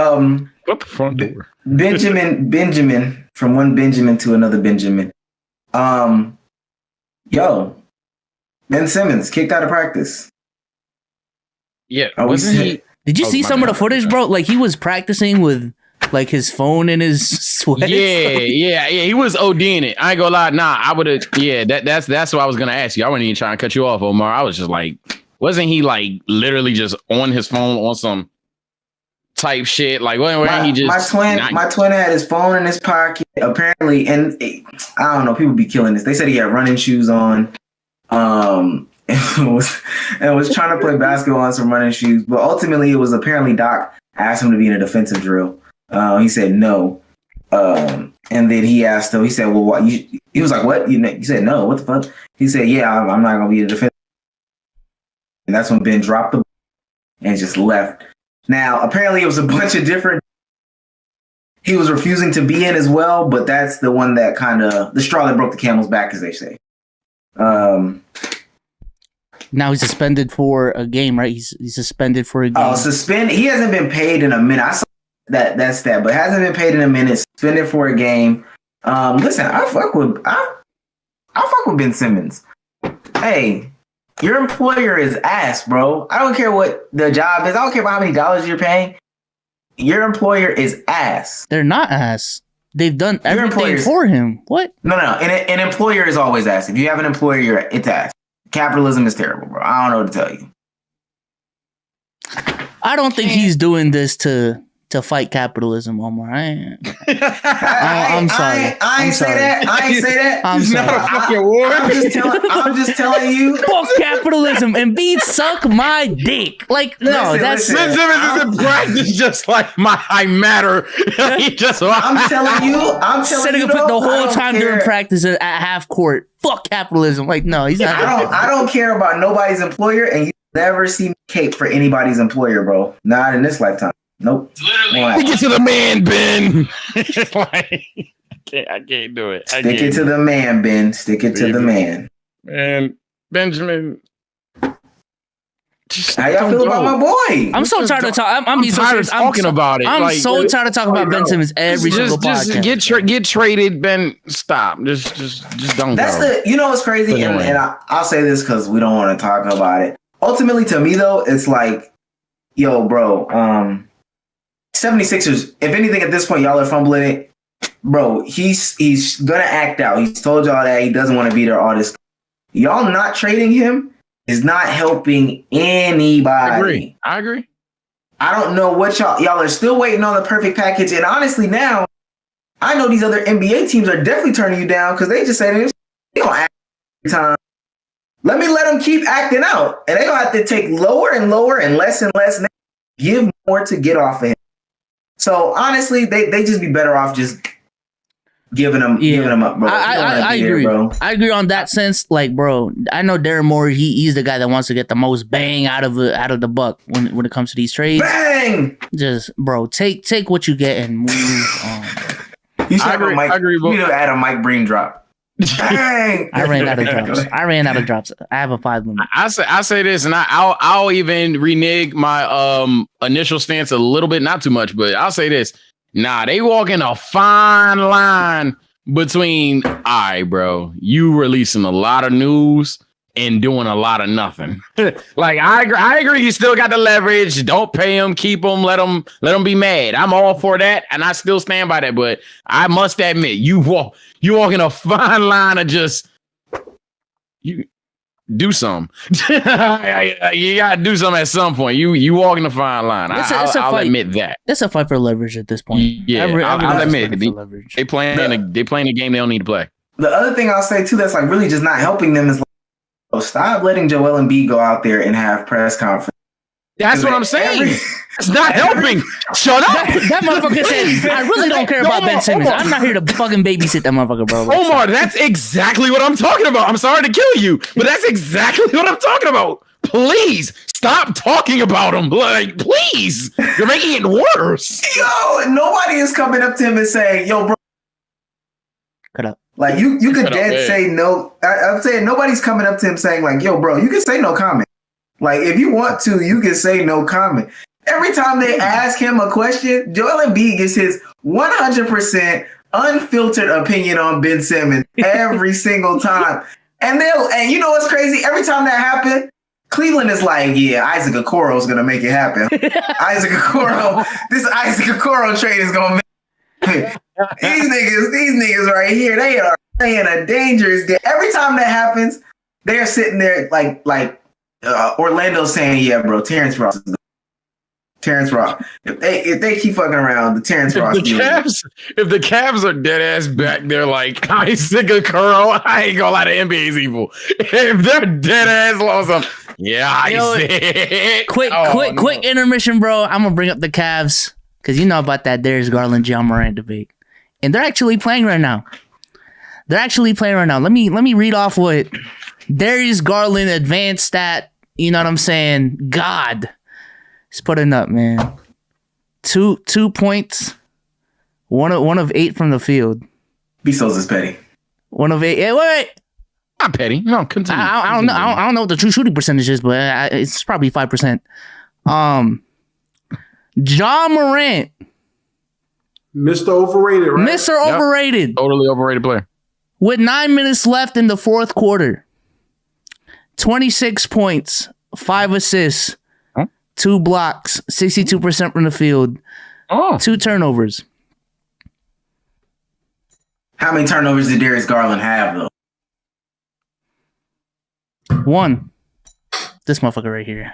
What the front door? Benjamin, from one Benjamin to another Benjamin. Yo, Ben Simmons kicked out of practice. Yeah, wasn't he? Did you see some of the footage, bro? Like, he was practicing with like his phone in his sweat. Yeah. He was ODing it. I ain't gonna lie. Nah, I would have. Yeah, that's what I was gonna ask you. I wasn't even trying to cut you off, Omar. I was just like, wasn't he like literally just on his phone on some type shit? Like, where he just my twin had his phone in his pocket apparently, and I don't know. People be killing this. They said he had running shoes on. and was trying to play basketball on some running shoes. But ultimately, it was apparently Doc asked him to be in a defensive drill. He said no. And then he asked him, he said, well, what? He was like, what? You said no. What the fuck? He said, yeah, I'm not going to be a defensive. And that's when Ben dropped the ball and just left. Now, apparently, it was a bunch of different. He was refusing to be in as well, but that's the one that kind of the straw that broke the camel's back, as they say. Now he's suspended for a game, right? He's suspended for a game. Oh, suspended. He hasn't been paid in a minute. I saw that's that, but hasn't been paid in a minute. Suspended for a game. Listen, I fuck with Ben Simmons. Hey, your employer is ass, bro. I don't care what the job is. I don't care about how many dollars you're paying. Your employer is ass. They're not ass. They've done everything for him. What? No. An employer is always ass. If you have an employer, it's ass. Capitalism is terrible, bro. I don't know what to tell you. I don't think he's doing this to fight capitalism, Omar. I'm sorry. I ain't say that. I'm He's sorry. not a fucking war. I'm just telling you. Fuck capitalism and be suck my dick. Like, no, Listen. Ben Simmons is in practice just like I matter. He just I'm telling you. Setting up the whole time during practice at half court. Fuck capitalism. Like, no, he's not. I don't care about nobody's employer, and you never see me cape for anybody's employer, bro. Not in this lifetime. Nope. Literally. Get to the man, Ben. Like, I can't do it. Stick it to the man, Ben. Stick it to the man. And Benjamin. How y'all feel about my boy? I'm so tired of talking. I'm tired of talking about it. I'm so tired of talking about Ben Simmons every single podcast. Just get traded, Ben. Stop. Just don't. That's go. you know what's crazy, and I'll say this because we don't want to talk about it. Ultimately, to me though, it's like, yo, bro, 76ers. If anything, at this point, y'all are fumbling it, bro. He's gonna act out. He's told y'all that he doesn't want to be there. All this, y'all not trading him is not helping anybody. I agree. I don't know what y'all are still waiting on the perfect package. And honestly, now I know these other NBA teams are definitely turning you down because they just say they don't act every time. Let them keep acting out, and they gonna have to take lower and lower and less, and give more to get off of him. So honestly, they just be better off just giving them up, bro. I agree. Bro. I agree on that sense. Like, bro, I know Darren Moore. He's the guy that wants to get the most bang out of the buck when it comes to these trades. Bang! Just, bro, take what you get and move on. You should add a Mike Breen drop. Bang! I ran out of drops. I have a 5 limit. I say this, and I'll even renege my initial stance a little bit, not too much, but I'll say this. Nah, they walking a fine line between, all right, bro, you releasing a lot of news and doing a lot of nothing. Like, I agree. You still got the leverage. Don't pay them. Keep them. Let them be mad. I'm all for that, and I still stand by that. But I must admit, you walking a fine line of just you do something. You gotta do something at some point. You walking a fine line. I'll admit that. It's a fight for leverage at this point. Yeah, I'll admit it. They playing a game they don't need to play. The other thing I'll say too that's like really just not helping them is like, stop letting Joel Embiid go out there and have press conference. That's what I'm saying. It's not helping. Shut up. That motherfucker said, I really don't care about Ben Simmons. I'm not here to fucking babysit that motherfucker, bro. Omar, that's exactly what I'm talking about. I'm sorry to kill you, but that's exactly what I'm talking about. Please stop talking about him. Like, please. You're making it worse. Yo, nobody is coming up to him and saying, yo, bro. Cut up. Like, you could dead say no. I'm saying nobody's coming up to him saying, like, yo, bro, you can say no comment. Like, if you want to, you can say no comment. Every time they ask him a question, Joel Embiid gets his 100% unfiltered opinion on Ben Simmons every single time. And you know what's crazy? Every time that happened, Cleveland is like, yeah, Isaac Okoro is going to make it happen. This Isaac Okoro trade is going to make it. These niggas right here, they are playing a dangerous game. Every time that happens, they're sitting there like Orlando saying, yeah, bro, Terrence Ross Terrence Ross. If they keep fucking around, the Terrence Ross. If the Cavs are dead ass back there, like I sick of Curl, I ain't gonna lie, the NBA's evil. If they're dead ass lost, quick intermission, bro. I'm gonna bring up the Cavs because you know about that Darius Garland, John Morant debate, and they're actually playing right now. Let me read off what Darius Garland advanced stat. You know what I'm saying? God, he's putting up, man. 2 points, one of 8 from the field. Bezos is petty. 1 of 8. Hey, wait. Not petty. No, continue. I don't know. I don't know what the true shooting percentage is, but it's probably 5%. John Morant, Mr. Overrated, right? Mr. Overrated, Totally overrated player. with 9 minutes left in the fourth quarter. 26 points, 5 assists, 2 blocks, 62% from the field, 2 turnovers. How many turnovers did Darius Garland have though? 1. This motherfucker right here.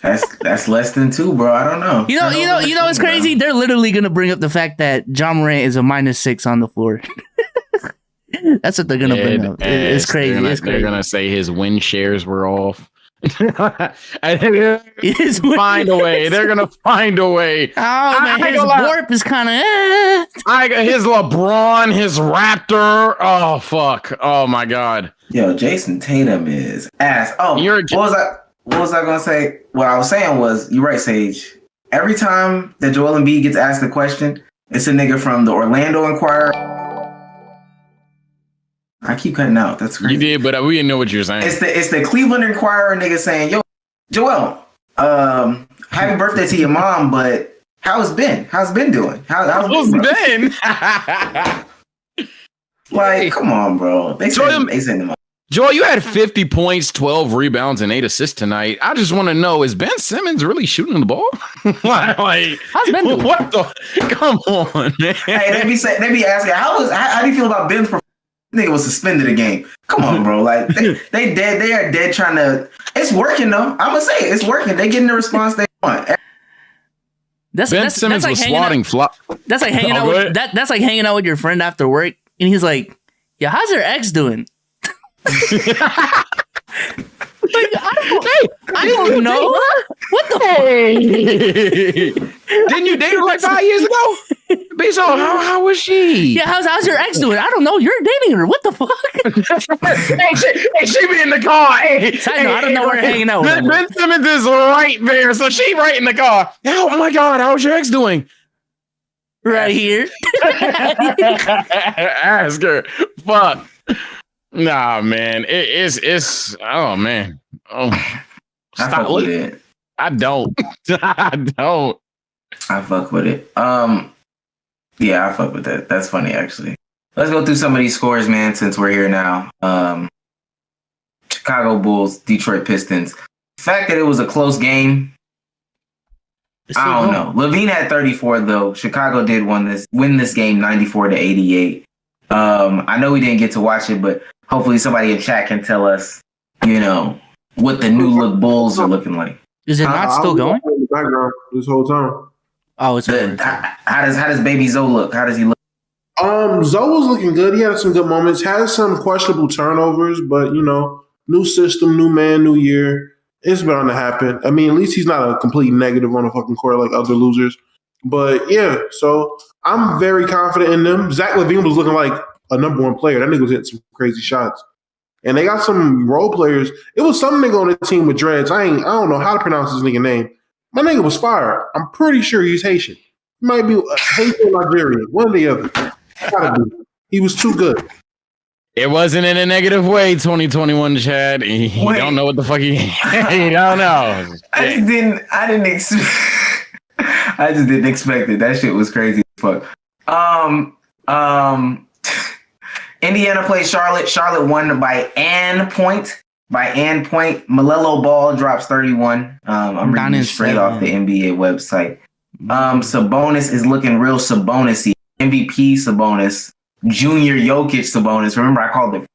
That's less than 2, bro. I don't know. You know what's crazy? They're literally gonna bring up the fact that John Morant is a -6 on the floor. That's what they're gonna bring up. It's crazy. They're gonna say his win shares were off. Find a way. They're gonna find a way. Oh man, his warp is kind of. His LeBron, his Raptor. Oh fuck. Oh my god. Yo, Jason Tatum is ass. Oh, what was I gonna say? What I was saying was, you're right, Sage. Every time that Joel Embiid gets asked a question, it's a nigga from the Orlando Inquirer. I keep cutting out. That's crazy. You did, but we didn't know what you were saying. It's the Cleveland Inquirer nigga saying, "Yo, Joel, happy birthday to your mom, but how's Ben? How's Ben doing? How's Ben? Like, come on, bro. They send him up. Joel, you had 50 points, 12 rebounds, and 8 assists tonight. I just want to know, is Ben Simmons really shooting the ball? Like, how's Ben doing? What the? Come on, man. Hey, they be asking, how do you feel about Ben's performance? Nigga was suspended a game. Come on, bro. Like they are dead trying to. It's working though. I'm gonna say it's working. They getting the response they want. Ben Simmons was swatting flop. That's like hanging out with that's like hanging out with your friend after work, and he's like, "Yeah, how's your ex doing?" Like, I don't know. What the fuck? Didn't you date her like 5 years ago? Based on how was she? Yeah, how's your ex doing? I don't know. You're dating her. What the fuck? hey, she be in the car. Hey, I don't know where you're hanging out with. Ben Simmons is right there, so she right in the car. Oh my God, how's your ex doing? Right here. Ask her. Fuck. Nah, man. It's oh man. Oh, I fuck with it. I don't. I fuck with it. Yeah, I fuck with that. That's funny actually. Let's go through some of these scores, man, since we're here now. Chicago Bulls, Detroit Pistons. The fact that it was a close game, I don't know. Levine had 34 though. Chicago did win this game 94-88. I know we didn't get to watch it, but hopefully somebody in chat can tell us, what the new look Bulls are looking like. Is it not still going? In the background this whole time. Oh, it's how does Baby Zoe look? How does he look? Zoe was looking good. He had some good moments. Had some questionable turnovers, but new system, new man, new year. It's bound to happen. I mean, at least he's not a complete negative on the fucking court like other losers. But yeah, so I'm very confident in them. Zach LaVine was looking like a number one player. That nigga was hitting some crazy shots. And they got some role players. It was some nigga on the team with dreads. I don't know how to pronounce his nigga name. My nigga was fire. I'm pretty sure he's Haitian. He might be Haitian or Nigerian. One or the other. He was too good. It wasn't in a negative way, 2021, Chad. He don't know what the fuck he don't know. I just didn't expect it. That shit was crazy as fuck. Indiana plays Charlotte. Charlotte won by an point. Malelo Ball drops 31. I'm reading this straight off the NBA website. Sabonis is looking real Sabonis-y. MVP Sabonis. Junior Jokic Sabonis. Remember, I called it.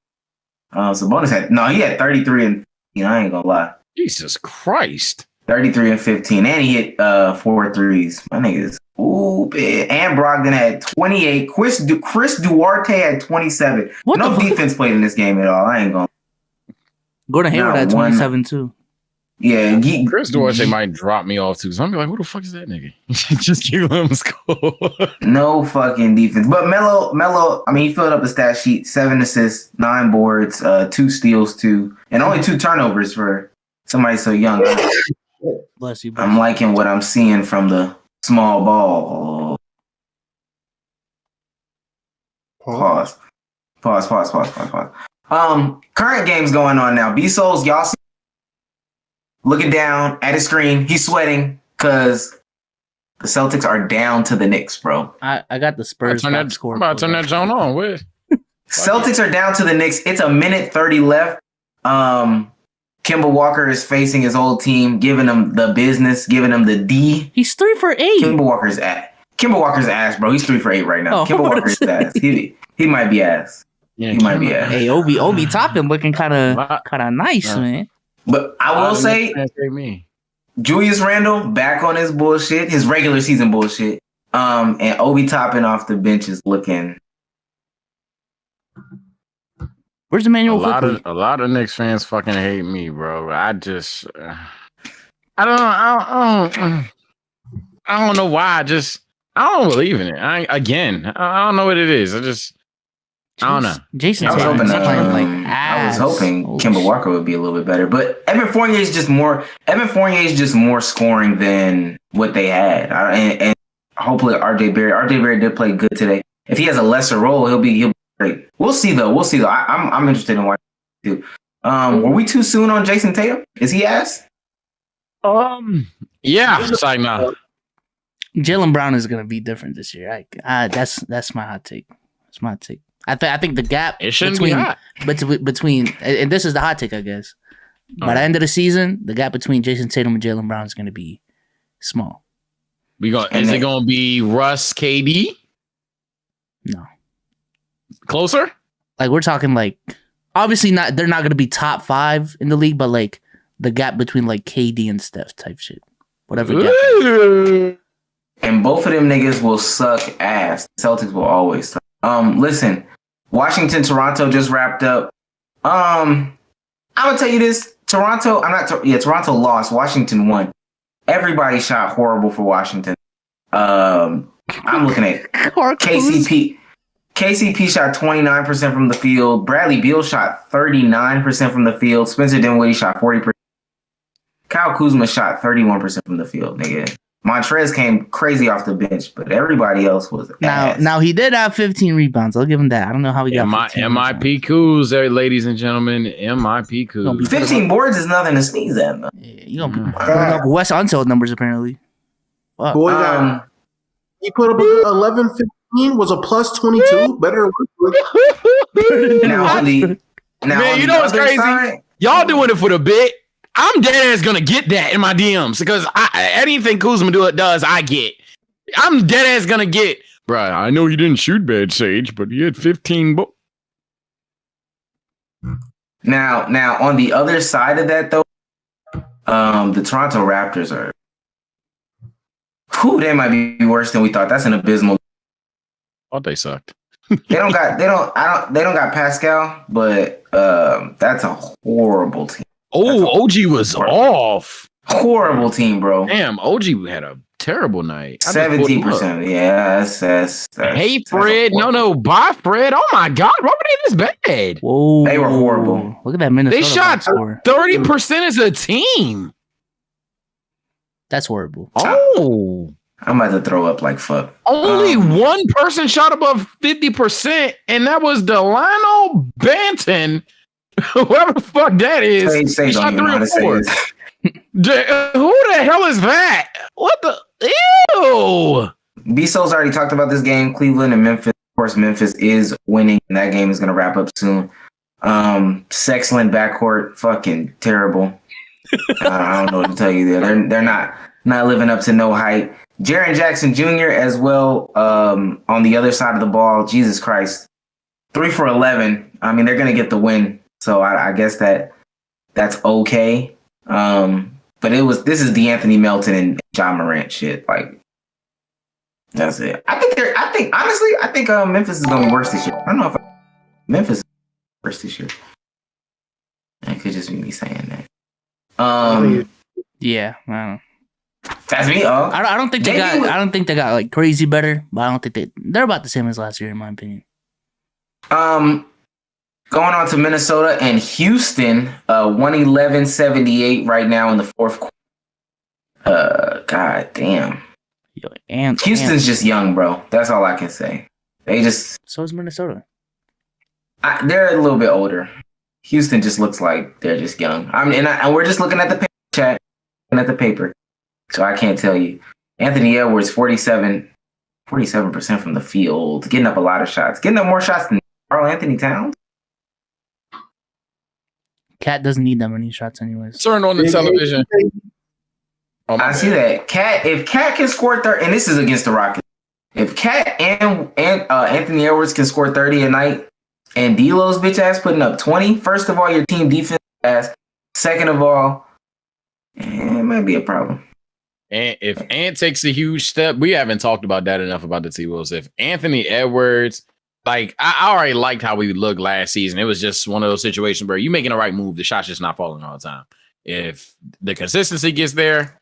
Sabonis he had 33 and I ain't gonna lie. Jesus Christ. 33 and 15. And he hit 4 threes. My niggas. Ooh, man. And Brogdon had 28. Chris Duarte had 27. No defense played in this game at all. I ain't going. Gordon Hayward had 27 too. Yeah, Chris Duarte might drop me off too. So I'm be like, who the fuck is that nigga? Just keep him score. No fucking defense. But Melo, I mean, he filled up the stat sheet: 7 assists, 9 boards, 2 steals, 2, and only 2 turnovers for somebody so young. Bless you. I'm liking what I'm seeing from the small ball. Pause. Current games going on now. B-Souls, y'all see, looking down at his screen. He's sweating because the Celtics are down to the Knicks, bro. I got the Spurs score. I'm about to turn that John on. Wait. Celtics are down to the Knicks. It's a minute 30 left. Kemba Walker is facing his old team, giving him the business, giving him the D. He's 3 for 8. Kemba Walker's ass, bro. He's 3 for 8 right now. Kemba Walker's ass. He might be ass. Yeah, he might be ass. Hey, Obi Toppin looking kind of nice, man. But I will say, Julius Randle back on his bullshit, his regular season bullshit. And Obi Toppin off the bench is looking. Where's Emmanuel? A lot of Knicks fans fucking hate me, bro. I just, I don't know why. I don't believe in it. I don't know what it is. I don't know. Jason, I was hoping Kemba Walker would be a little bit better, but Evan Fournier is just more scoring than what they had, and hopefully RJ Barrett did play good today. If he has a lesser role, he'll be great. We'll see though. I'm interested in watching too. Were we too soon on Jason Tatum? Is he ass? Yeah. It's like nah. Jaylen Brown is gonna be different this year. That's my hot take. That's my hot take. I think the gap between, and this is the hot take, I guess. By the end of the season, the gap between Jason Tatum and Jaylen Brown is going to be small. Is it going to be Russ, KD? No. Closer? Like we're talking like obviously not. They're not going to be top 5 in the league, but like the gap between like KD and Steph type shit, whatever. Gap. And both of them niggas will suck ass. The Celtics will always suck. Listen, Washington, Toronto just wrapped up. I'm gonna tell you this. Toronto lost. Washington won. Everybody shot horrible for Washington. I'm looking at KCP. KCP shot 29% from the field. Bradley Beal shot 39% from the field. Spencer Dinwiddie shot 40%. Kyle Kuzma shot 31% from the field, nigga. Montrez came crazy off the bench, but everybody else was ass. Now he did have 15 rebounds. I'll give him that. I don't know how he got MIP Coos, ladies and gentlemen. MIP Coos. 15 boards is nothing to sneeze at, man. Yeah, you gonna be putting up West Untold numbers apparently. Fuck. Boy, he put up a good 11, 15, was a plus 22. Better. Now, man, you know what's crazy? Side, y'all doing it for the bit. I'm dead ass gonna get that in my DMs because anything Kuzma does, I get. I'm dead ass gonna get. Bruh, I know you didn't shoot bad, Sage, but you had 15. Now, on the other side of that, though, the Toronto Raptors are. They might be worse than we thought. That's an abysmal. Thought they sucked. They don't got Pascal, but that's a horrible team. Oh, OG was off. Horrible team, bro. Damn, OG had a terrible night. 17%. Yeah, that's hey, Fred. No, bye, Fred. Oh my God, Robert ain't this bad. Whoa, they were horrible. Look at that Minnesota. They shot 30% as a team. That's horrible. Oh, I'm about to throw up like fuck. Only one person shot above 50%, and that was Delano Banton. Whoever the fuck that is. He shot 3 or 4. Who the hell is that? What the? Ew. B-Soul's already talked about this game. Cleveland and Memphis. Of course, Memphis is winning. And that game is going to wrap up soon. Sexland backcourt, fucking terrible. I don't know what to tell you there. They're not living up to no hype. Jaren Jackson Jr. as well on the other side of the ball. Jesus Christ. 3 for 11. I mean, they're going to get the win. So I guess that's okay. But this is DeAnthony Melton and John Morant shit. Like, that's it. I think Memphis is gonna be worse this year. I don't know if Memphis is worse this year. That could just be me saying that. Yeah, I don't know. That's me. I don't think they got. I don't think they got like crazy better, but I don't think they're about the same as last year in my opinion. Going on to Minnesota and Houston, 111-78 right now in the fourth quarter. God damn. Houston's just young, bro. That's all I can say. So is Minnesota. They're a little bit older. Houston just looks like they're just young. And we're just looking at the paper chat, looking at the paper. So I can't tell you. Anthony Edwards, 47% from the field, getting up a lot of shots, getting up more shots than Karl Anthony Towns. Cat doesn't need that many shots anyways. Turn on the television. I see that. If Cat can score 30, and this is against the Rockets. If Cat and Anthony Edwards can score 30 a night, and D'Lo's bitch ass putting up 20, first of all, your team defense ass. Second of all, it might be a problem. And if Ant takes a huge step, we haven't talked about that enough about the T-Wolves. If Anthony Edwards, like I already liked how we looked last season. It was just one of those situations where you're making the right move. The shot's just not falling all the time. If the consistency gets there,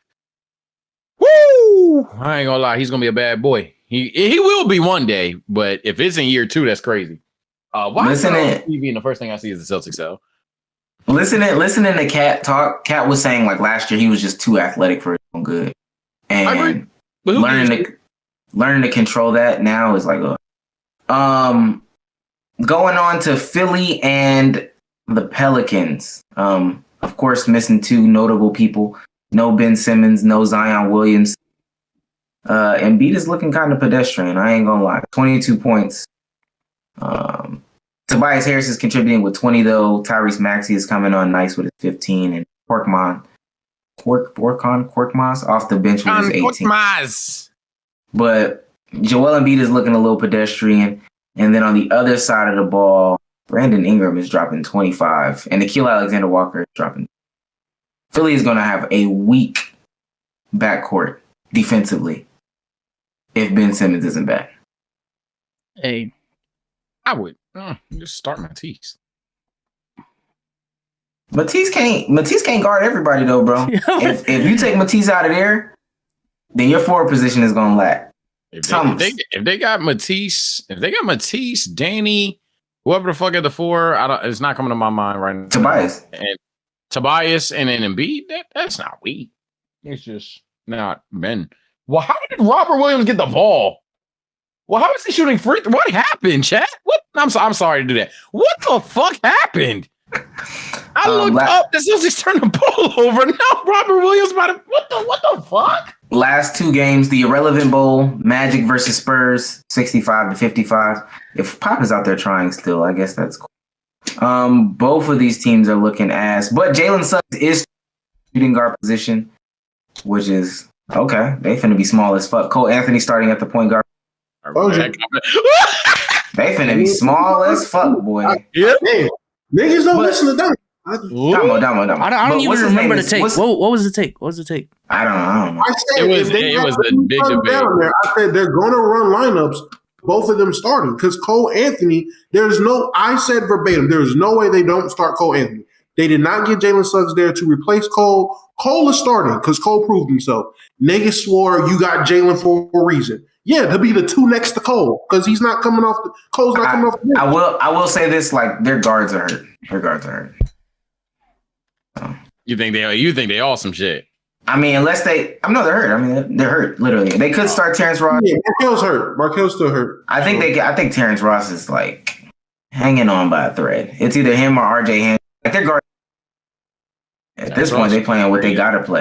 woo! I ain't gonna lie, he's gonna be a bad boy. He will be one day, but if it's in year 2, that's crazy. Why is it on TV and the first thing I see is the Celtics sell? Listening to Cat talk, Cat was saying like last year he was just too athletic for his own good. And learning to control that now is like going on to Philly and the Pelicans. Of course, missing 2 notable people. No Ben Simmons, no Zion Williams. Embiid is looking kind of pedestrian. I ain't gonna lie. 22 points. Tobias Harris is contributing with 20 though. Tyrese Maxey is coming on nice with his 15, and Korkmaz off the bench with his 18. But Joel Embiid is looking a little pedestrian. And then on the other side of the ball, Brandon Ingram is dropping 25, and Nickeil Alexander-Walker is dropping. Philly is going to have a weak backcourt defensively if Ben Simmons isn't back. Hey, I would just start Matisse. Matisse can't guard everybody though, bro. if you take Matisse out of there, then your forward position is gonna lack. If they got Matisse, Danny, whoever the fuck at the 4, it's not coming to my mind right now. Tobias and then Embiid, that's not weak. It's just not Ben. Well, how did Robert Williams get the ball? Well, how is he shooting free? What happened, chat? What? I'm sorry to do that. What the fuck happened? I looked up. The Celtics turned the ball over. No, Robert Williams about to. What the fuck? Last 2 games, the Irrelevant Bowl, Magic versus Spurs, 65-55. If Pop is out there trying still, I guess that's cool. Both of these teams are looking ass, but Jalen Suggs is shooting guard position, which is okay. They finna be small as fuck. Cole Anthony starting at the point guard. They finna be small as fuck, boy. Yeah. Hey, niggas don't listen to them. Damo. I don't even remember the take. What was the take? What was the take? I don't know. I said it was a big debate. I said they're going to run lineups, both of them starting, because Cole Anthony, I said verbatim, there's no way they don't start Cole Anthony. They did not get Jalen Suggs there to replace Cole. Cole is starting because Cole proved himself. Niggas swore you got Jalen for a reason. Yeah, to be the 2 next to Cole because he's not coming off. Cole's not coming off. I will say this: like their guards are hurt. So. You think they awesome shit? I mean, unless they're hurt. I mean, they're hurt. Literally, they could start Terrence Ross. Yeah, Markel's hurt. Markel's still hurt. I think Terrence Ross is like hanging on by a thread. It's either him or RJ Hampton. Like their guard. At this point, they playing what they gotta play.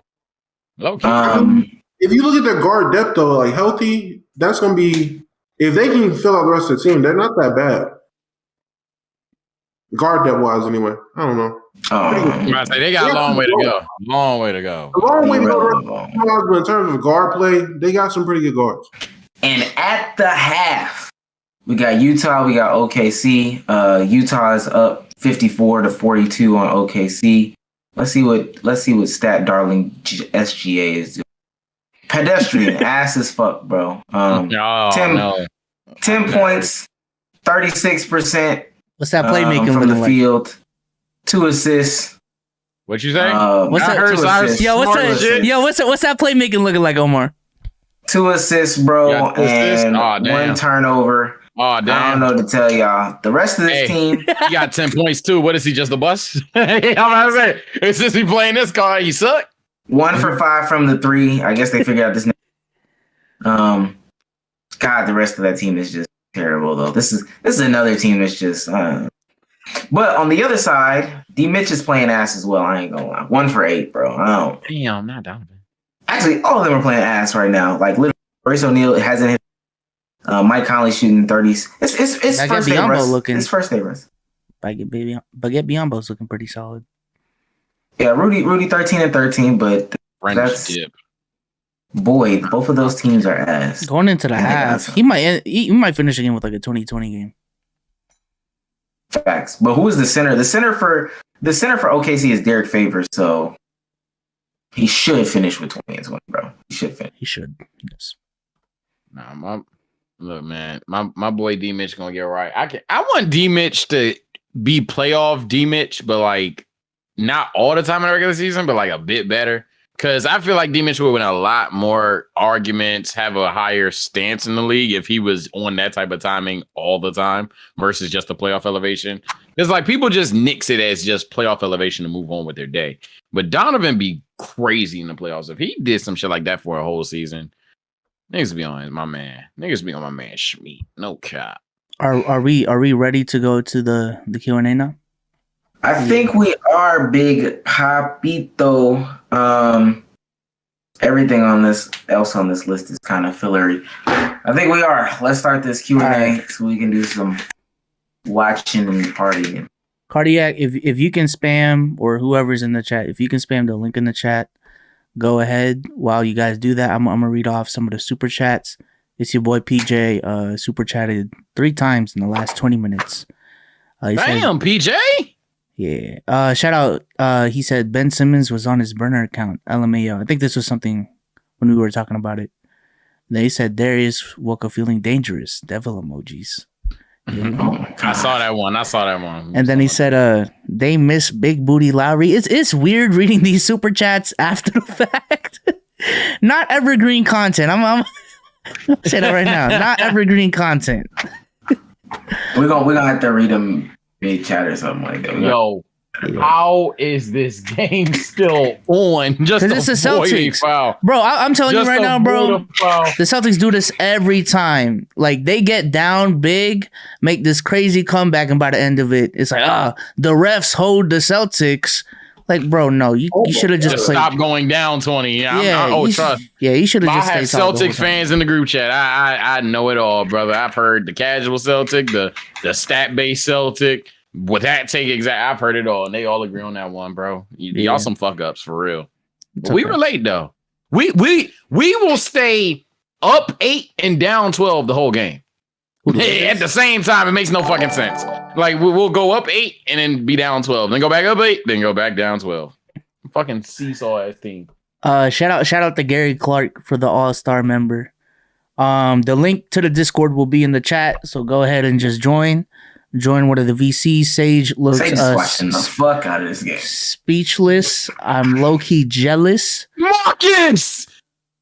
If you look at their guard depth though, like healthy, that's gonna be if they can fill out the rest of the team, they're not that bad. Guard depth wise, anyway. I don't know. They got a long way to go. Long way to go. A long way to go. But in terms of guard play, they got some pretty good guards. And at the half, we got Utah, we got OKC. Utah is up 54-42 on OKC. Let's see what stat darling SGA is doing. Pedestrian ass as fuck, bro. 10 points, 36%. What's that playmaking from looking the like? field? 2 assists. What you say? What's that? What's that playmaking looking like, Omar? 2 assists, bro, and 1 turnover. Oh, damn. I don't know what to tell y'all. The rest of this team. He got 10 points too. What is he, just a bust? I'm about to say, it's just he playing this card. He suck. 1 for 5 from the 3. I guess they figured out this. God, the rest of that team is just terrible, though. This is another team that's just. But on the other side, D. Mitch is playing ass as well. I ain't gonna lie. 1 for 8, bro. Damn, not Donovan. Actually, all of them are playing ass right now. Like literally, Royce O'Neal hasn't hit. Mike Conley shooting 30s. It's first day rest. It's first day rest. Baguette Biombo's looking pretty solid. Yeah, Rudy 13 and 13, but French dip. Boy, both of those teams are ass. Going into the half, he might finish again with like a 20-20 game. Facts. But who is the center? The center for OKC is Derek Favors, so he should finish with 20 and 20, bro. He should finish. He should. Yes. Nah, look, man, my boy D Mitch gonna get right. I want D Mitch to be playoff D Mitch, but like not all the time in the regular season, but like a bit better. Because I feel like D Mitch would win a lot more arguments, have a higher stance in the league if he was on that type of timing all the time versus just the playoff elevation. It's like people just nix it as just playoff elevation to move on with their day. But Donovan be crazy in the playoffs. If he did some shit like that for a whole season, niggas be on my man. Niggas be on my man Schmeat. No cap. Are we ready to go to the Q&A now? I think we are, big Papito. Everything else on this list is kind of fillery. I think we are. Let's start this Q&A so we can do some watching and partying. Cardiac, if you can spam, or whoever's in the chat, if you can spam the link in the chat, go ahead. While you guys do that, I'm gonna read off some of the super chats. It's your boy PJ, super chatted 3 times in the last 20 minutes. Damn, PJ. Yeah. Shout out. He said Ben Simmons was on his burner account. LMAO. I think this was something when we were talking about it. They said there is Waka feeling dangerous. Devil emojis. Yeah. Oh I saw that one. And then he said, they miss Big Booty Lowry. It's weird reading these super chats after the fact. Not evergreen content. I'm say that right now. Not evergreen content. We're gonna have to read them. Big chat or something like that. Yo, how is this game still on? Just because it's the Celtics, foul. Bro. I'm telling you right now, bro. The Celtics do this every time. Like they get down big, make this crazy comeback, and by the end of it, it's like the refs hold the Celtics. Like, bro, no, you should have just stop going down 20. Trust. Yeah, you should have just. I had Celtic fans in the group chat. I know it all, brother. I've heard the casual Celtic, the stat based Celtic. With that take exact, I've heard it all, and they all agree on that one, bro. Y'all some fuck ups for real. Okay. We relate though. We will stay up 8 and down 12 the whole game. At the same time, it makes no fucking sense. Like we'll go up 8 and then be down 12, then go back up 8, then go back down 12. Fucking seesaw ass team. Shout out to Gary Clark for the All-Star member. The link to the Discord will be in the chat, so go ahead and just join. Join one of the VCs. Sage looks watching the fuck out of this game. Speechless. I'm low-key jealous. Marcus!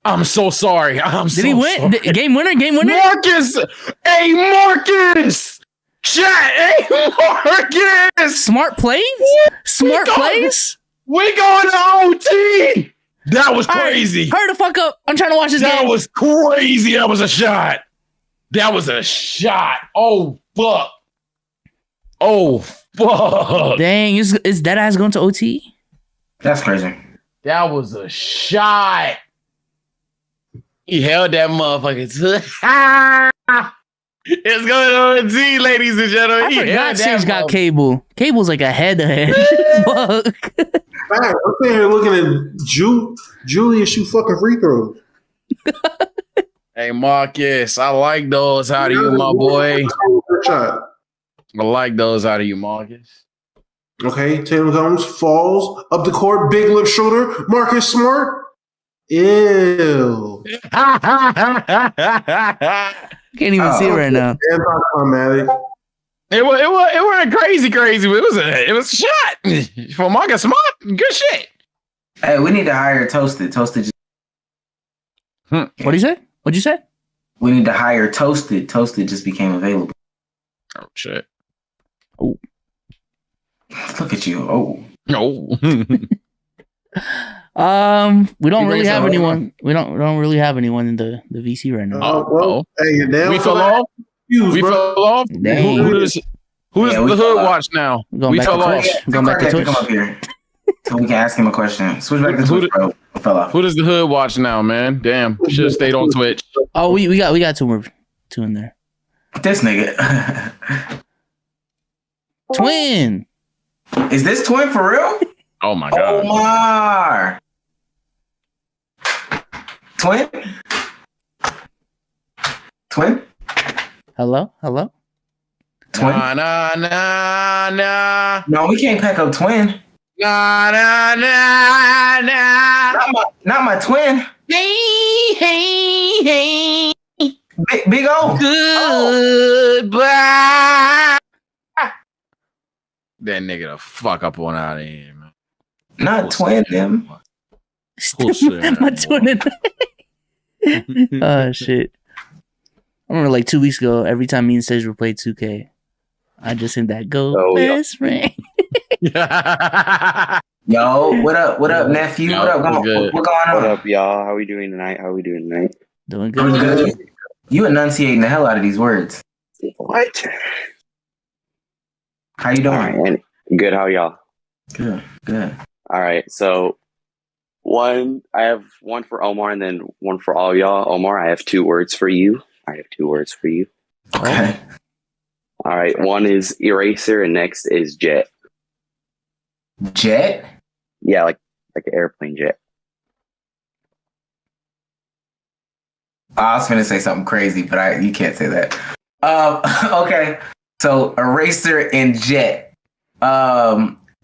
I'm so sorry. Did he win? Game winner? Marcus! Hey, Marcus! Chat! Hey, Marcus! Smart plays? Smart plays? We going to OT! That was crazy. Right, hurry the fuck up. I'm trying to watch this game. That was crazy. That was a shot. Oh, fuck. Dang, is that ass going to OT? That's crazy. That was a shot. He held that motherfucker. It's going on OT, ladies and gentlemen. I forgot Sage got cable. Cable's like a head-to-head. Fuck. I'm sitting here looking at Julius shoot fucking free throws. Hey, Marcus, I like those out of you, my boy. I like those out of you, Marcus. Okay, Tatum comes, falls up the court, big lip shooter, Marcus Smart. Ew. Can't even see it right now. Anticlimactic. It wasn't crazy, but it was a shot for Marcus Smart. Good shit. Hey, we need to hire Toasted. Toasted. What'd he say? What'd you say? We need to hire Toasted. Toasted just became available. Oh shit. Oh. Look at you. Oh. No. We don't really have anyone. We don't really have anyone in the VC right now. Hey, we fell off. We fell off. Dang. Who does the hood watch now? We fell off. Going back to Twitch. Come up here so we can ask him a question. Switch back to Twitch, bro. Fell off. Who does the hood watch now, man? Damn, should have stayed on Twitch. Oh, we got two in there. This nigga. Twin. Is this Twin for real? Oh my god. Omar. Twin? Twin? Hello? Twin? Nah. No, we can't pack up Twin. Nah. Not my twin. Hey. Big O. Goodbye. That nigga the fuck up on out of here, man. Not Twin, them. My twin. Oh shit. I remember like 2 weeks ago, every time me and Sage would play 2K, I just hit that best friend. Yo, what up, nephew? Yo, what up? What's going on? What up, y'all? How we doing tonight? Doing Doing good. good. You enunciating the hell out of these words. What? How you doing? All right, good. How y'all? Good. All right. So, I have one for Omar and then one for all y'all. Omar, I have 2 words for you. Okay. All right. One is eraser and next is jet. Jet? Yeah, like an airplane jet. I was gonna say something crazy, but you can't say that. Okay. So eraser and jet.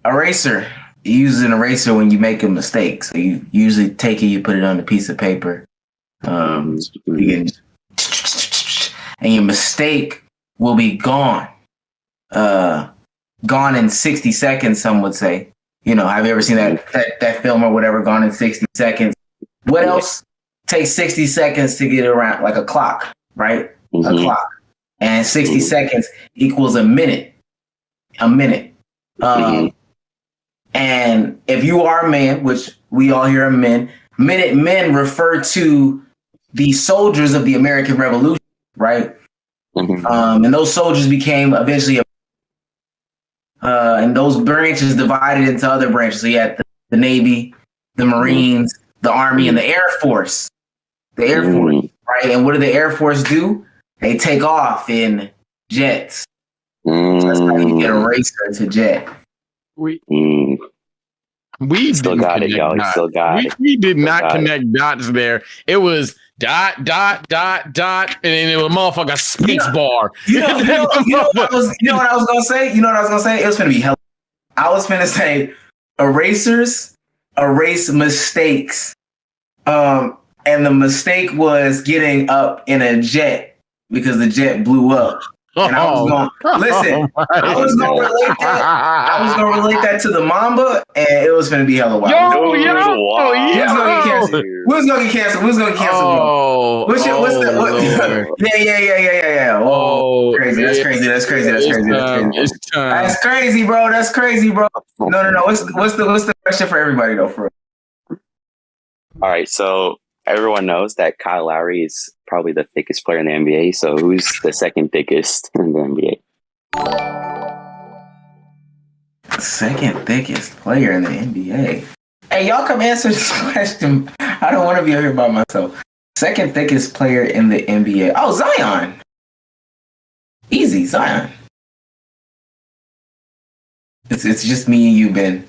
Eraser. You use an eraser when you make a mistake. So you usually take it, you put it on a piece of paper. And your mistake will be gone. Gone in 60 seconds, some would say. You know, have you ever seen that film or whatever, Gone in 60 seconds? What else takes 60 seconds to get around, like a clock, right? Mm-hmm. A clock. And 60 seconds equals a minute. And if you are a man, which we all here are men, minute men refer to the soldiers of the American Revolution, right? Mm-hmm. And those soldiers became eventually, and those branches divided into other branches. So you had the Navy, the Marines, the Army, and the Air Force. The Air Force, right? And what do the Air Force do? They take off in jets. So that's how you get a racer to jet. We still got it, y'all. We still got it. We did not connect dots there. It was dot, and then it was motherfucker space bar. You know what I was gonna say? It was gonna be hell. I was gonna say erasers erase mistakes. And the mistake was getting up in a jet because the jet blew up. And I was going listen. I was gonna relate that to the Mamba, and it was gonna be hella wild. We was gonna get canceled. What's the Yeah. Oh, crazy. That's crazy. It's time. That's crazy, bro. No. What's the question for everybody though? For all right, so everyone knows that Kyle Lowry is probably the thickest player in the NBA. So who's the second thickest in the NBA? Second thickest player in the NBA. Hey, y'all come answer this question. I don't want to be here by myself. Second thickest player in the NBA. Oh, Zion. Easy, Zion. It's just me and you, Ben.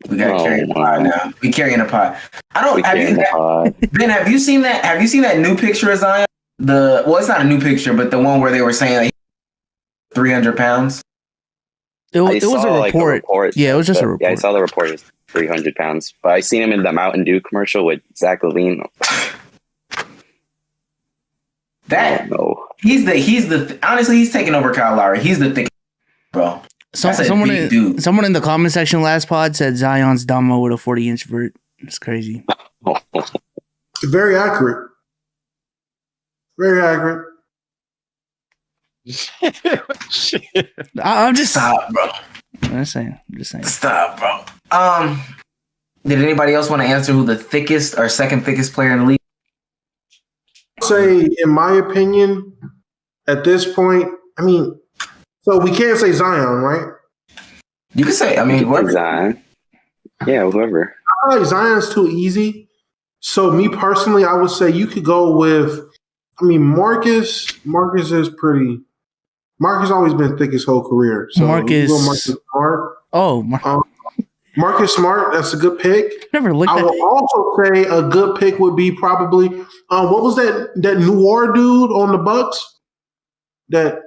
We got to carry the pod now. We carrying a pod. Ben, have you seen that? Have you seen that new picture of Zion? It's not a new picture, but the one where they were saying like 300 pounds. It was a like, report. Yeah, it was just a report. Yeah, I saw the report. It was 300 pounds. But I seen him in the Mountain Dew commercial with Zach Levine. That no. Honestly, he's taking over Kyle Lowry. He's the thick, bro. Someone in the comment section last pod said Zion's Damo with a 40-inch vert. It's crazy. Very accurate. Very accurate. I'm just stop, bro. I'm just saying. Stop, bro. Did anybody else want to answer who the thickest or second thickest player in the league? Say, in my opinion, at this point, I mean, so we can't say Zion, right? You can say, I mean, whoever. Zion. Yeah, whoever. I feel like Zion's too easy. So me personally, I would say you could go with, I mean, Marcus is pretty. Marcus always been thick his whole career. So Marcus Smart. Oh, Marcus Smart, that's a good pick. Never looked I at will also say a good pick would be probably what was that Noir dude on the Bucks? That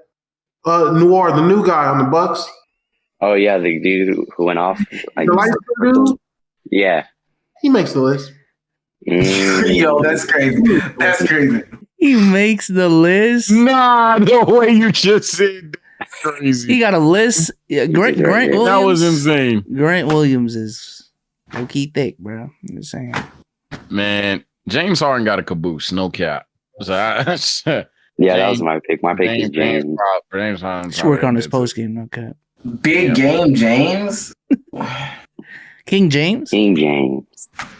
Noir, the new guy on the Bucks. Oh yeah, the dude who went off. Like, the light dude. Yeah, he makes the list. Yo, that's crazy. That's crazy. He makes the list. Nah, the way you just said that's crazy. He got a list. Yeah, Grant Williams. That was insane. Grant Williams is low-key thick, bro. I'm just saying. Man, James Harden got a caboose, no cap. So that was my pick. My pick is James. James Harden. Should work on his post game, no cap. Big game, James. King James.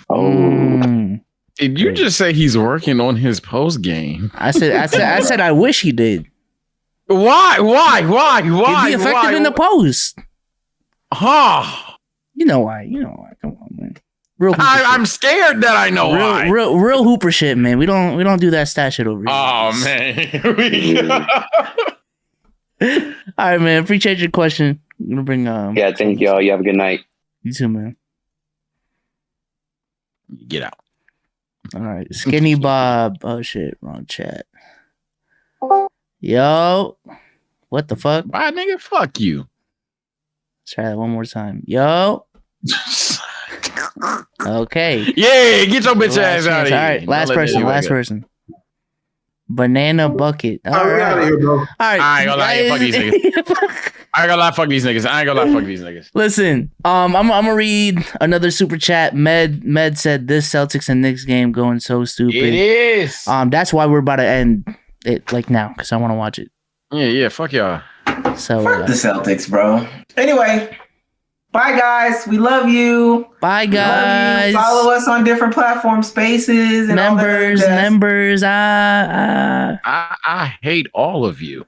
Oh. Did you just say he's working on his post game? I said I wish he did. Why? He'd be effective in the post. Huh. You know why. Come on, man. I'm scared that I know why. Real Hooper shit, man. We don't do that stat shit over here. Oh man. All right, man. Appreciate your question. I'm gonna bring Yeah, thank y'all. You have a good night. You too, man. Get out. All right. Skinny Bob. Oh shit, wrong chat. Yo. What the fuck? Why, nigga? Fuck you. Let's try that one more time. Yo. Okay. Yeah, get your bitch ass out of here. All right, last person. Banana bucket. All Get right. out of here, bro. All right. I ain't gonna lie, fuck these niggas. I ain't gonna lie, fuck these niggas. Listen, I'm gonna read another super chat. Med said this Celtics and Knicks game going so stupid. It is. That's why we're about to end it like now because I want to watch it. Yeah, fuck y'all. So fuck the Celtics, bro. Anyway, bye guys. We love you. Bye guys. Follow us on different platforms, Spaces, and members. all that. Members. I hate all of you.